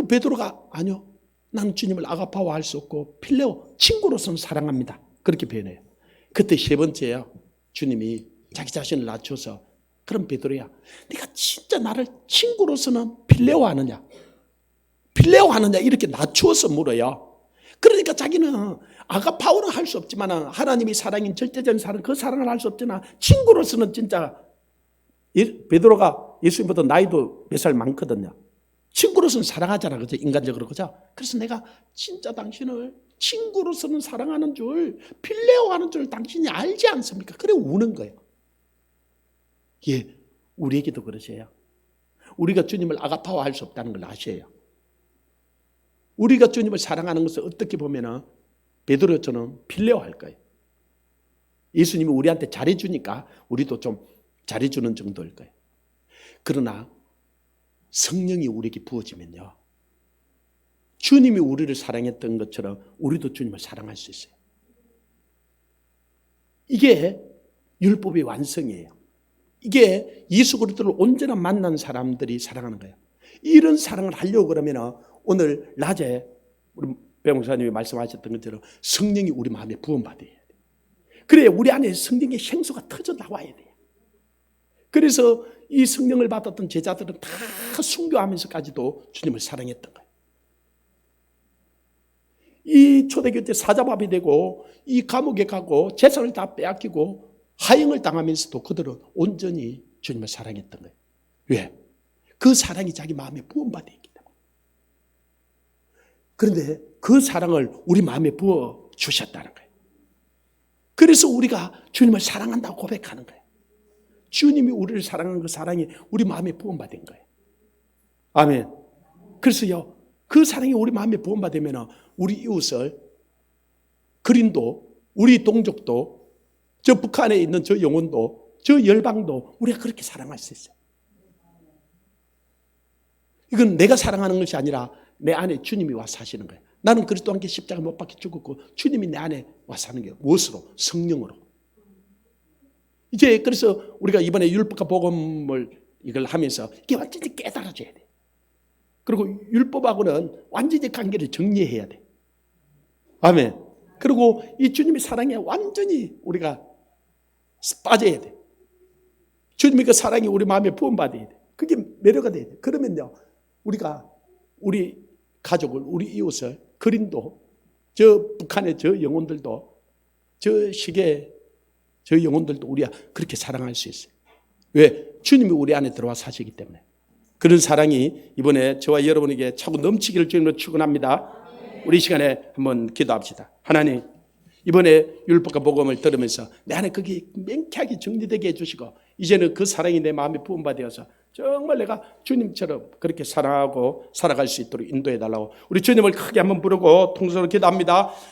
베드로가 아니요, 나는 주님을 아가파오 할 수 없고 필레오, 친구로서는 사랑합니다. 그렇게 표현해요. 그때 세 번째요. 주님이 자기 자신을 낮춰서 그럼 베드로야, 네가 진짜 나를 친구로서는 필레오 하느냐? 필레오 하느냐? 이렇게 낮추어서 물어요. 그러니까 자기는 아가파오는 할 수 없지만 하나님이 사랑인 절대적인 사랑, 그 사랑을 할 수 없지만 친구로서는 진짜 베드로가 예수님보다 나이도 몇 살 많거든요. 친구로서는 사랑하잖아, 그죠? 인간적으로, 그죠? 그래서 내가 진짜 당신을 친구로서는 사랑하는 줄, 필레오하는 줄 당신이 알지 않습니까? 그래 우는 거예요. 예, 우리에게도 그러세요. 우리가 주님을 아가파워할 수 없다는 걸 아셔요. 우리가 주님을 사랑하는 것을 어떻게 보면은 베드로처럼 필레오할 거예요. 예수님이 우리한테 잘해주니까 우리도 좀 잘해주는 정도일 거예요. 그러나 성령이 우리에게 부어지면요, 주님이 우리를 사랑했던 것처럼 우리도 주님을 사랑할 수 있어요. 이게 율법의 완성이에요. 이게 예수 그리스도를 온전히 만난 사람들이 사랑하는 거예요. 이런 사랑을 하려고 그러면 오늘 낮에 우리 배목사님이 말씀하셨던 것처럼 성령이 우리 마음에 부음받아야 돼요. 그래야 우리 안에 성령의 생수가 터져 나와야 돼요. 그래서 이 성령을 받았던 제자들은 다 순교하면서까지도 주님을 사랑했던 거예요. 이 초대교회 사자밥이 되고 이 감옥에 가고 재산을 다 빼앗기고 하형을 당하면서도 그들은 온전히 주님을 사랑했던 거예요. 왜? 그 사랑이 자기 마음에 부음받아 있기 때문에. 그런데 그 사랑을 우리 마음에 부어 주셨다는 거예요. 그래서 우리가 주님을 사랑한다고 고백하는 거예요. 주님이 우리를 사랑한 그 사랑이 우리 마음에 부음받은 거예요. 아멘. 그래서요, 그 사랑이 우리 마음에 부음받으면 우리 이웃을, 그린도, 우리 동족도, 저 북한에 있는 저 영혼도, 저 열방도 우리가 그렇게 사랑할 수 있어요. 이건 내가 사랑하는 것이 아니라 내 안에 주님이 와 사시는 거예요. 나는 그리스도와 함께 십자가 못 박혀 죽었고 주님이 내 안에 와 사는 거예요. 무엇으로? 성령으로. 이제 그래서 우리가 이번에 율법과 복음을 이걸 하면서 이게 완전히 깨달아져야 돼. 그리고 율법하고는 완전히 관계를 정리해야 돼. 아멘. 그리고 이 주님의 사랑에 완전히 우리가 빠져야 돼. 주님의 그 사랑이 우리 마음에 부음받아야 돼. 그게 매료가 돼야 돼. 그러면요, 우리가 우리 가족을, 우리 이웃을, 그린도, 저 북한의 저 영혼들도, 저 시계 저 영혼들도 우리가 그렇게 사랑할 수 있어요. 왜? 주님이 우리 안에 들어와 사시기 때문에. 그런 사랑이 이번에 저와 여러분에게 차고 넘치기를 주님으로 축원합니다. 우리 시간에 한번 기도합시다. 하나님, 이번에 율법과 복음을 들으면서 내 안에 그게 명쾌하게 정리되게 해주시고 이제는 그 사랑이 내 마음에 부음받아서 정말 내가 주님처럼 그렇게 사랑하고 살아갈 수 있도록 인도해 달라고 우리 주님을 크게 한번 부르고 통성으로 기도합니다.